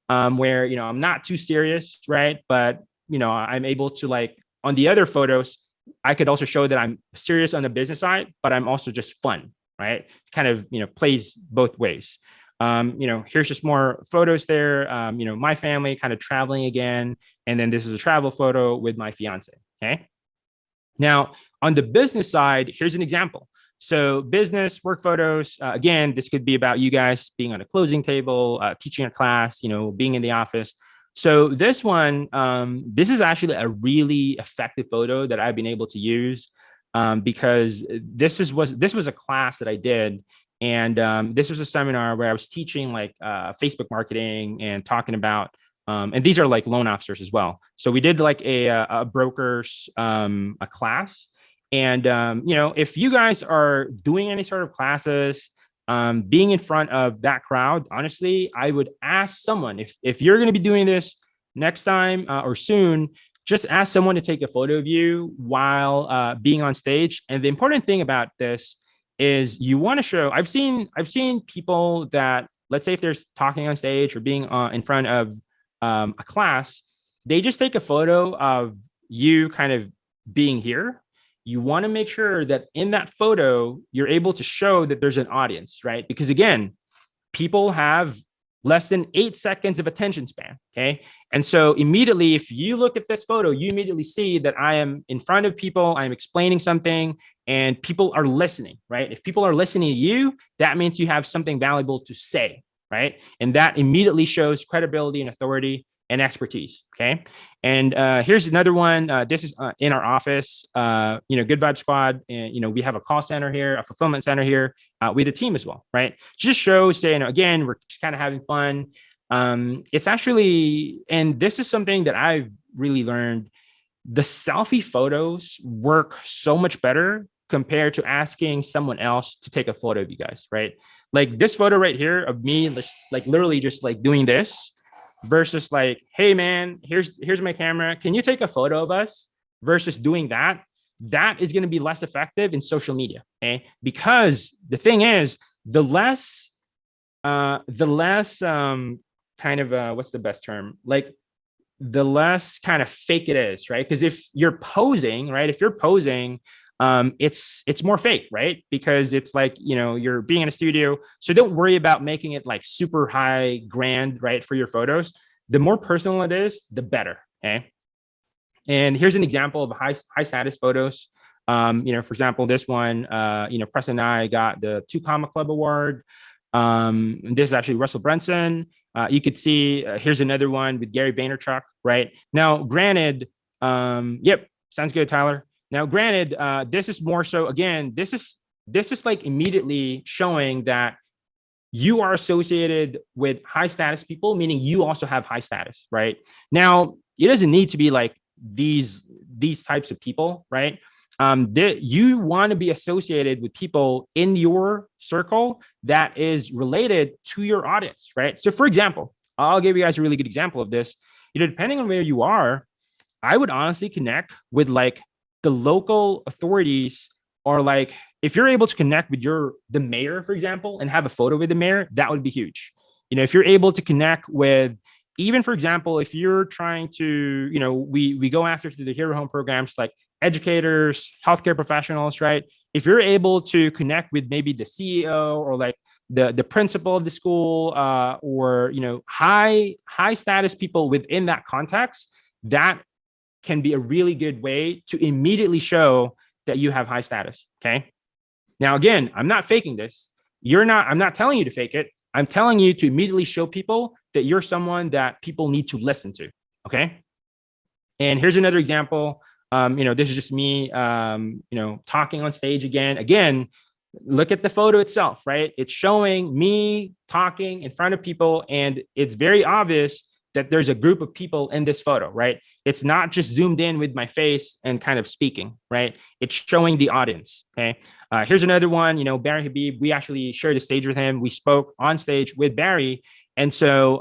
where, I'm not too serious, right? But, I'm able to like on the other photos, I could also show that I'm serious on the business side, but I'm also just fun, right? Kind of, plays both ways. Here's just more photos there. My family kind of traveling again. And then this is a travel photo with my fiance. Okay. Now on the business side, here's an example. So business work photos, again, this could be about you guys being on a closing table, teaching a class, being in the office. So this one, this is actually a really effective photo that I've been able to use because this was a class that I did. And this was a seminar where I was teaching like Facebook marketing and talking about, and these are like loan officers as well. So we did like a broker's a class. And, if you guys are doing any sort of classes, being in front of that crowd, honestly, I would ask someone if you're going to be doing this next time or soon, just ask someone to take a photo of you while being on stage. And the important thing about this is you want to show, I've seen people that let's say if they're talking on stage or being in front of a class, they just take a photo of you kind of being here. You want to make sure that in that photo, you're able to show that there's an audience, right? Because again, people have less than 8 seconds of attention span. Okay. And so immediately, if you look at this photo, you immediately see that I am in front of people, I'm explaining something, and people are listening, right? If people are listening to you, that means you have something valuable to say, right? And that immediately shows credibility and authority and expertise. Okay. And here's another one. This is in our office, Good Vibe Squad. And, we have a call center here, a fulfillment center here with a team as well, right? Just shows, again, we're just kind of having fun. It's actually, and this is something that I've really learned, the selfie photos work so much better compared to asking someone else to take a photo of you guys, right? Like this photo right here of me, like literally just like doing this, versus like, hey man, here's my camera, can you take a photo of us, versus doing that is going to be less effective in social media. Okay, because the thing is, the less kind of what's the best term, like the less kind of fake it is, right? Because if you're posing, right, it's more fake, right? Because it's like, you're being in a studio. So don't worry about making it like super high grand, right? For your photos, the more personal it is, the better. Okay. And here's an example of high status photos. For example, this one, Preston and I got the 2 Comma Club Award. This is actually Russell Brunson. You could see, here's another one with Gary Vaynerchuk, right? Now, granted, yep, sounds good, Tyler. Now, granted, this is more so, again, this is like immediately showing that you are associated with high status people, meaning you also have high status, right? Now, it doesn't need to be like these types of people, right? You want to be associated with people in your circle that is related to your audience, right? So for example, I'll give you guys a really good example of this. Depending on where you are, I would honestly connect with like the local authorities, or like if you're able to connect with the mayor, for example, and have a photo with the mayor, that would be huge. If you're able to connect with, even for example, if you're trying to, we go after through the Hero Home programs, like educators, healthcare professionals, right? If you're able to connect with maybe the CEO or like the principal of the school, or high status people within that context, that can be a really good way to immediately show that you have high status. Okay. Now, again, I'm not faking this. I'm not telling you to fake it. I'm telling you to immediately show people that you're someone that people need to listen to. Okay. And here's another example. This is just me, talking on stage again. Again, look at the photo itself, right? It's showing me talking in front of people, and it's very obvious that there's a group of people in this photo, right? It's not just zoomed in with my face and kind of speaking, right? It's showing the audience, okay? Here's another one, Barry Habib. We actually shared a stage with him. We spoke on stage with Barry. And so,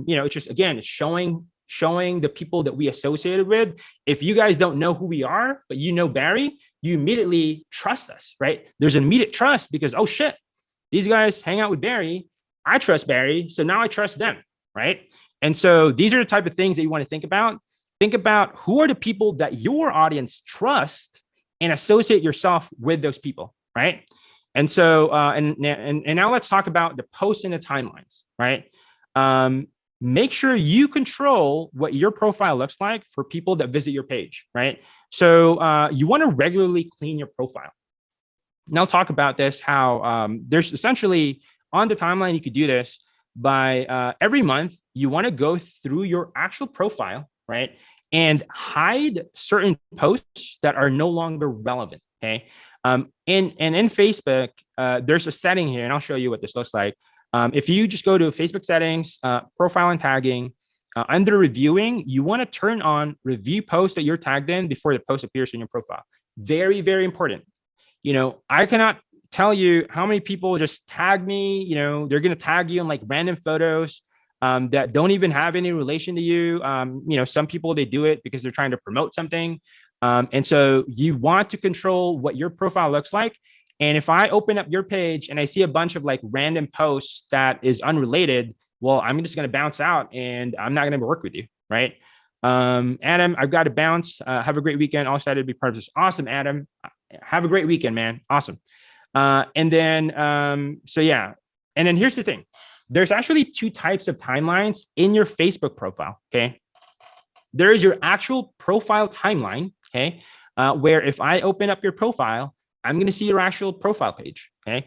it's just, again, it's showing the people that we associated with. If you guys don't know who we are, but you know Barry, you immediately trust us, right? There's an immediate trust because, oh shit, these guys hang out with Barry. I trust Barry, so now I trust them, right? And so these are the type of things that you want to think about. Think about who are the people that your audience trust, and associate yourself with those people, right? And so, and now let's talk about the posts and the timelines, right? Make sure you control what your profile looks like for people that visit your page, right? So you want to regularly clean your profile. And I'll talk about this, how there's essentially on the timeline, you could do this by every month, you want to go through your actual profile, right? And hide certain posts that are no longer relevant, okay? In Facebook, there's a setting here, and I'll show you what this looks like. If you just go to Facebook settings, profile and tagging, under reviewing, you want to turn on review posts that you're tagged in before the post appears in your profile. Very, very important. I cannot tell you how many people just tag me. They're going to tag you in like random photos that don't even have any relation to you. Some people, they do it because they're trying to promote something. And so you want to control what your profile looks like. And if I open up your page and I see a bunch of like random posts that is unrelated, well, I'm just going to bounce out and I'm not going to work with you, right? Adam, I've got to bounce. Have a great weekend. All excited to be part of this. Awesome, Adam. Have a great weekend, man. Awesome. And then, so yeah. And then here's the thing. There's actually two types of timelines in your Facebook profile, okay? There is your actual profile timeline, okay? Where if I open up your profile, I'm going to see your actual profile page, okay?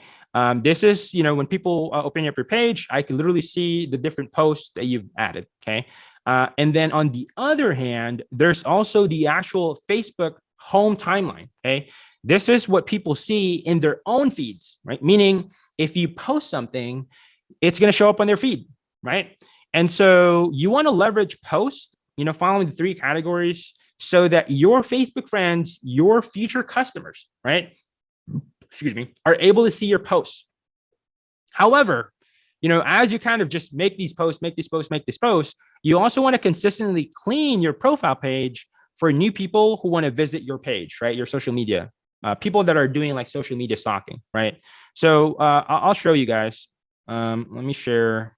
This is, when people open up your page, I can literally see the different posts that you've added, okay? And then on the other hand, there's also the actual Facebook home timeline, okay? This is what people see in their own feeds, right? Meaning if you post something, it's going to show up on their feed, right? And so you want to leverage posts, following the three categories so that your Facebook friends, your future customers, right? Excuse me, are able to see your posts. However, as you kind of just make these posts, you also want to consistently clean your profile page for new people who want to visit your page, right? Your social media, people that are doing like social media stalking, right? So I'll show you guys. Let me share.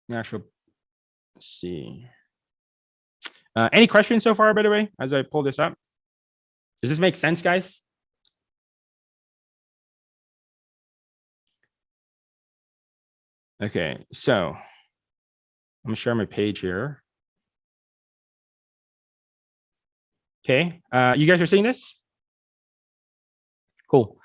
The actual, let's see. Any questions so far, by the way, as I pull this up? Does this make sense, guys? Okay, so I'm gonna share my page here. Okay, you guys are seeing this? Cool.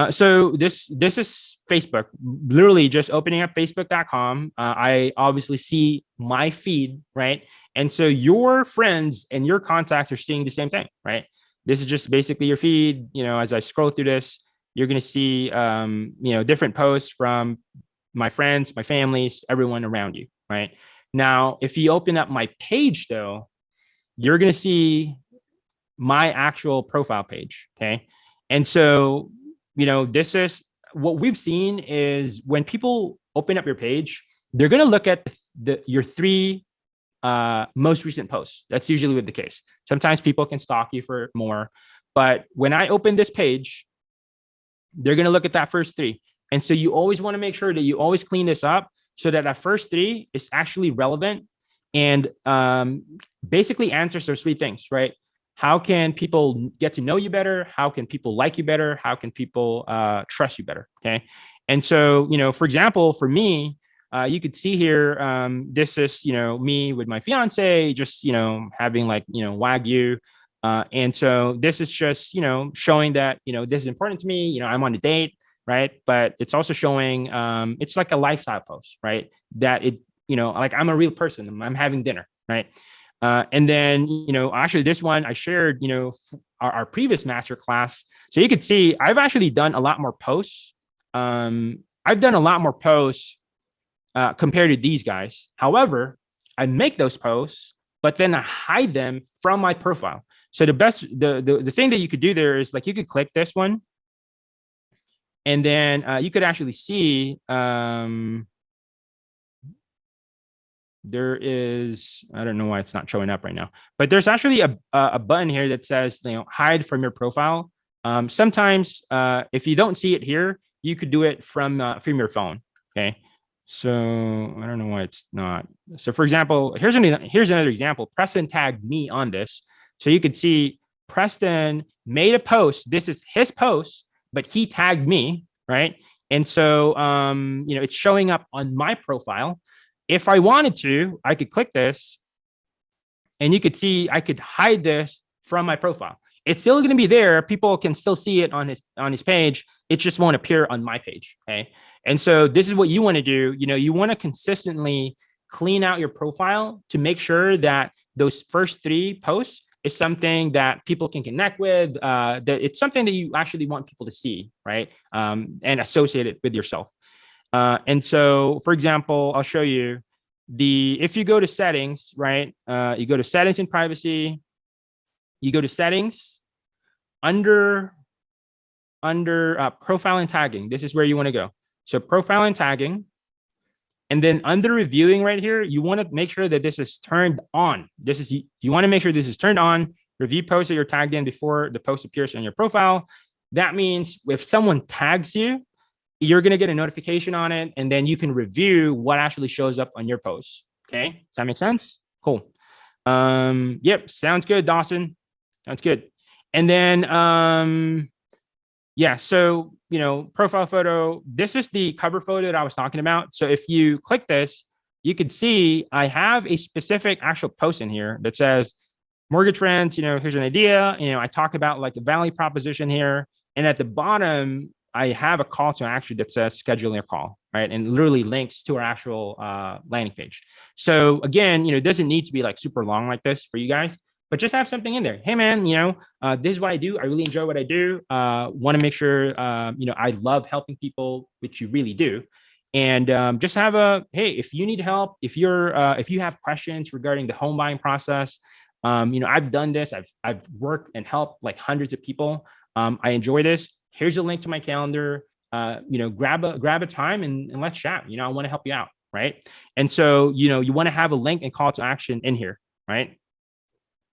So this is Facebook. Literally just opening up facebook.com. I obviously see my feed, right? And so your friends and your contacts are seeing the same thing, right? This is just basically your feed. As I scroll through this, you're going to see, different posts from my friends, my families, everyone around you, right? Now, if you open up my page though, you're going to see my actual profile page. Okay. And so, this is what we've seen is when people open up your page, they're going to look at your three most recent posts. That's usually the case. Sometimes people can stalk you for more, but when I open this page, they're going to look at that first three. And so you always want to make sure that you always clean this up so that that first three is actually relevant and basically answers those three things, right? How can people get to know you better? How can people like you better? How can people trust you better? Okay. And so, for example, for me, you could see here, this is, me with my fiance, just, having like, Wagyu. And so this is just, showing that, this is important to me, I'm on a date, right? But it's also showing, it's like a lifestyle post, right? That it, like I'm a real person, I'm having dinner, right? And then, actually this one I shared, our previous masterclass. So you could see I've actually done a lot more posts. I've done a lot more posts compared to these guys. However, I make those posts, but then I hide them from my profile. So the thing that you could do there is like, you could click this one and then you could actually see, there is, I don't know why it's not showing up right now, but there's actually a button here that says, hide from your profile. Sometimes if you don't see it here, you could do it from your phone. Okay. So I don't know why it's not. So for example, here's another example. Preston tagged me on this. So you could see Preston made a post. This is his post, but he tagged me, right? And so, it's showing up on my profile. If I wanted to, I could click this and you could see I could hide this from my profile. It's still going to be there. People can still see it on his page. It just won't appear on my page. Okay. And so this is what you want to do. You want to consistently clean out your profile to make sure that those first three posts is something that people can connect with, that it's something that you actually want people to see, right? And associate it with yourself. And so, for example, I'll show you if you go to settings, right? You go to settings and privacy, you go to settings under profile and tagging. This is where you want to go. So profile and tagging. And then under reviewing right here, you want to make sure that this is turned on. You want to make sure this is turned on. Review posts that you're tagged in before the post appears on your profile. That means if someone tags you, you're going to get a notification on it, and then you can review what actually shows up on your post. Okay, does that make sense? Cool. Yep, sounds good, Dawson. Sounds good. And then yeah, so profile photo. This is the cover photo that I was talking about. So if you click this, you could see I have a specific actual post in here that says mortgage friends, here's an idea. I talk about like the value proposition here. And at the bottom, I have a call to action that says scheduling a call, right? And literally links to our actual landing page. So again, it doesn't need to be like super long like this for you guys, but just have something in there. Hey man, this is what I do. I really enjoy what I do. Want to make sure, I love helping people, which you really do. And just have hey, if you need help, if you have questions regarding the home buying process, I've done this. I've worked and helped like hundreds of people. I enjoy this. Here's a link to my calendar. Grab a time and let's chat. I want to help you out, right? And so, you want to have a link and call to action in here, right?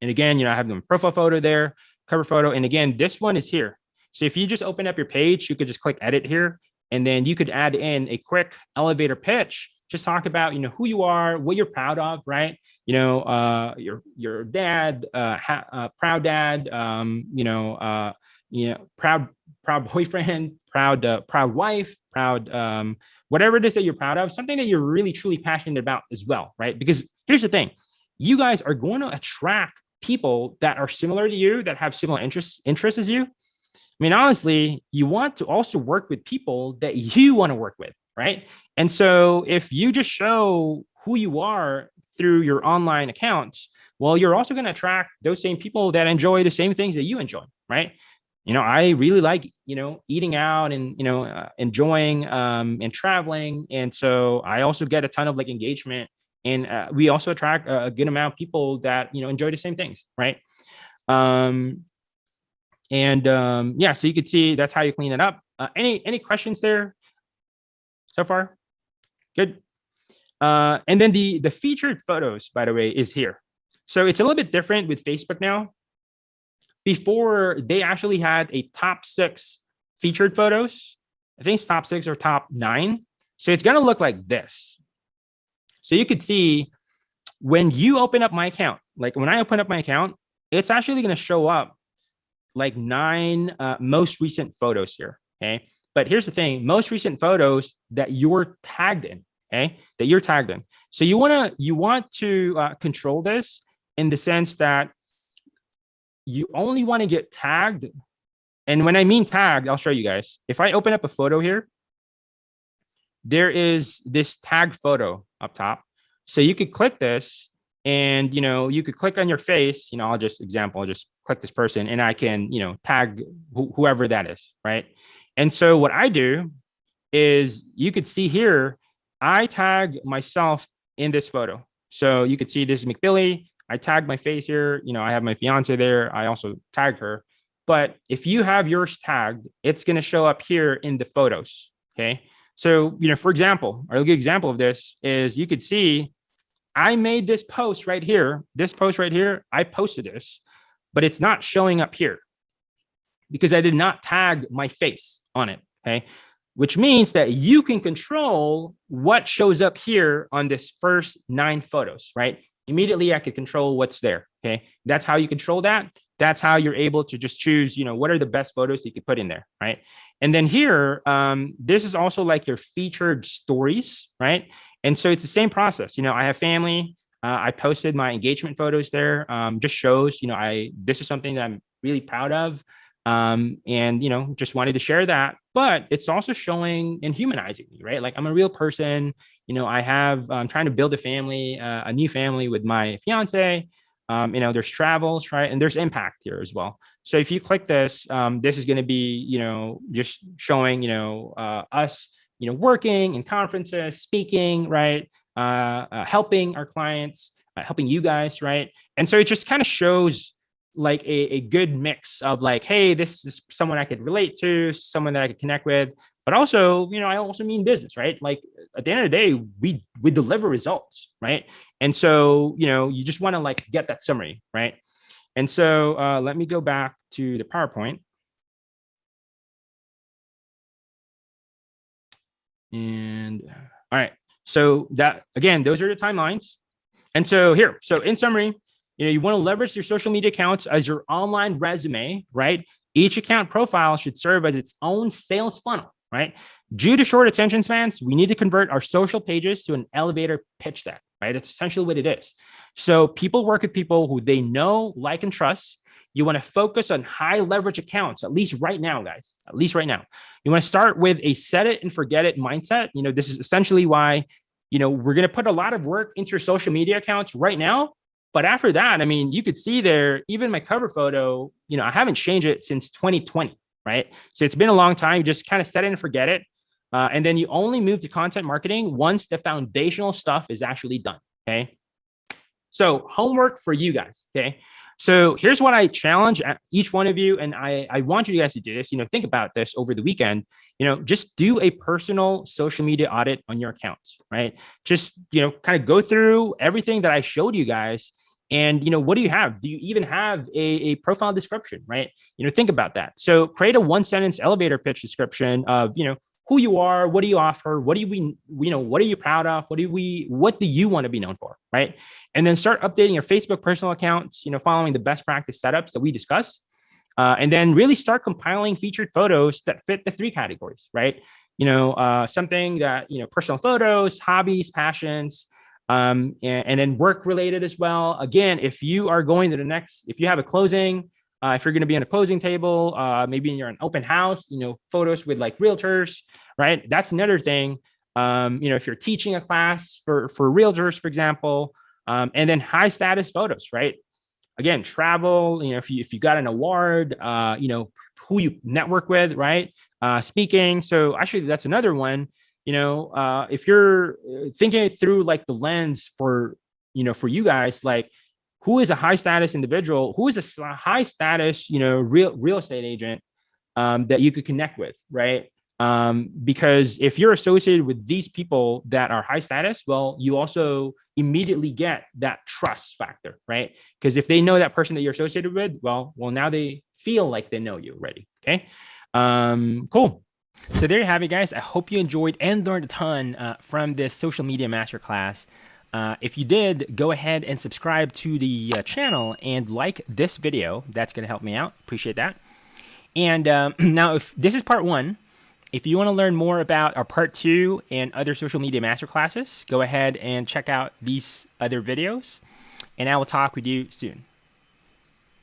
And again, I have the profile photo there, cover photo. And again, this one is here. So if you just open up your page, you could just click edit here, and then you could add in a quick elevator pitch. Just talk about, who you are, what you're proud of, right? Your dad, proud dad, proud boyfriend, proud wife, proud, whatever it is that you're proud of, something that you're really truly passionate about as well, right? Because here's the thing, you guys are going to attract people that are similar to you, that have similar interests as you. I mean, honestly, you want to also work with people that you want to work with, right? And so if you just show who you are through your online accounts, well, you're also going to attract those same people that enjoy the same things that you enjoy, right? I really like, eating out and, enjoying and traveling. And so I also get a ton of like engagement, and we also attract a good amount of people that, enjoy the same things, right? Yeah, so you could see that's how you clean it up. Any questions there so far? Good. And then the featured photos, by the way, is here. So it's a little bit different with Facebook now. Before, they actually had a top 6 featured photos. I think it's top 6 or top 9. So it's going to look like this. So you could see when you open up my account, like when I open up my account, it's actually going to show up like 9 most recent photos here. Okay. But here's the thing, most recent photos that you're tagged in. Okay. That you're tagged in. So you want to control this in the sense that you only want to get tagged. And when I mean tagged, I'll show you guys. If I open up a photo here, there is this tag photo up top. So you could click this and, you could click on your face, I'll just click this person and I can, tag whoever that is. Right. And so what I do is, you could see here, I tag myself in this photo. So you could see this is McBilly. I tagged my face here. I have my fiance there. I also tagged her. But if you have yours tagged, it's going to show up here in the photos. Okay. So, for example, a good example of this is, you could see I made this post right here. This post right here, I posted this, but it's not showing up here because I did not tag my face on it. Okay. Which means that you can control what shows up here on this first 9 photos, right? Immediately I could control what's there. Okay. That's how you control that. That's how you're able to just choose, what are the best photos you could put in there. Right. And then here, this is also like your featured stories. Right. And so it's the same process. I have family. I posted my engagement photos there. Just shows, this is something that I'm really proud of. And, just wanted to share that, but it's also showing and humanizing me, right? Like I'm a real person, I'm trying to build a family, a new family with my fiance. There's travels, right? And there's impact here as well. So if you click this, this is going to be, just showing, us, working in conferences, speaking, right? Helping our clients, helping you guys, right? And so it just kind of shows like a good mix of like, hey, this is someone I could relate to, someone that I could connect with, but also, I also mean business, right? Like at the end of the day, we deliver results, right? And so, you just want to like get that summary, right? And so let me go back to the PowerPoint. And all right, so that again, those are the timelines. And so here, so in summary, you want to leverage your social media accounts as your online resume, right? Each account profile should serve as its own sales funnel, right? Due to short attention spans, we need to convert our social pages to an elevator pitch deck, right? It's essentially what it is. So people work with people who they know, like, and trust. You want to focus on high leverage accounts, at least right now, guys, at least right now. You want to start with a set it and forget it mindset. This is essentially why we're going to put a lot of work into your social media accounts right now. But after that, I mean, you could see there, even my cover photo, I haven't changed it since 2020, right? So it's been a long time. You just kind of set it and forget it. And then you only move to content marketing once the foundational stuff is actually done, okay? So homework for you guys, okay? So here's what I challenge each one of you, and I want you guys to do this. Think about this over the weekend. Just do a personal social media audit on your accounts, right? Just kind of go through everything that I showed you guys, and what do you have? Do you even have a profile description, right? Think about that. So create a one-sentence elevator pitch description of who you are, what do you offer, what do what are you proud of, what do you want to be known for, right? And then start updating your Facebook personal accounts, following the best practice setups that we discussed. And then really start compiling featured photos that fit the three categories, right? Something that, personal photos, hobbies, passions, and then work related as well. Again, if you are going to if you have a closing, if you're going to be on a closing table, maybe you're an open house, photos with like realtors, right? That's another thing. If you're teaching a class for realtors, for example, and then high status photos, right? Again, travel, if you got an award, who you network with, right? Speaking. So actually that's another one, if you're thinking it through like the lens for you guys, like who is a high status individual, who is a high status, real estate agent that you could connect with, right? Because if you're associated with these people that are high status, well, you also immediately get that trust factor, right? Because if they know that person that you're associated with, well, now they feel like they know you already. Okay. Cool. So there you have it, guys. I hope you enjoyed and learned a ton from this social media masterclass. If you did, go ahead and subscribe to the channel and like this video. That's going to help me out. Appreciate that. And now, if this is part one, if you want to learn more about our part two and other social media masterclasses, go ahead and check out these other videos, and I will talk with you soon.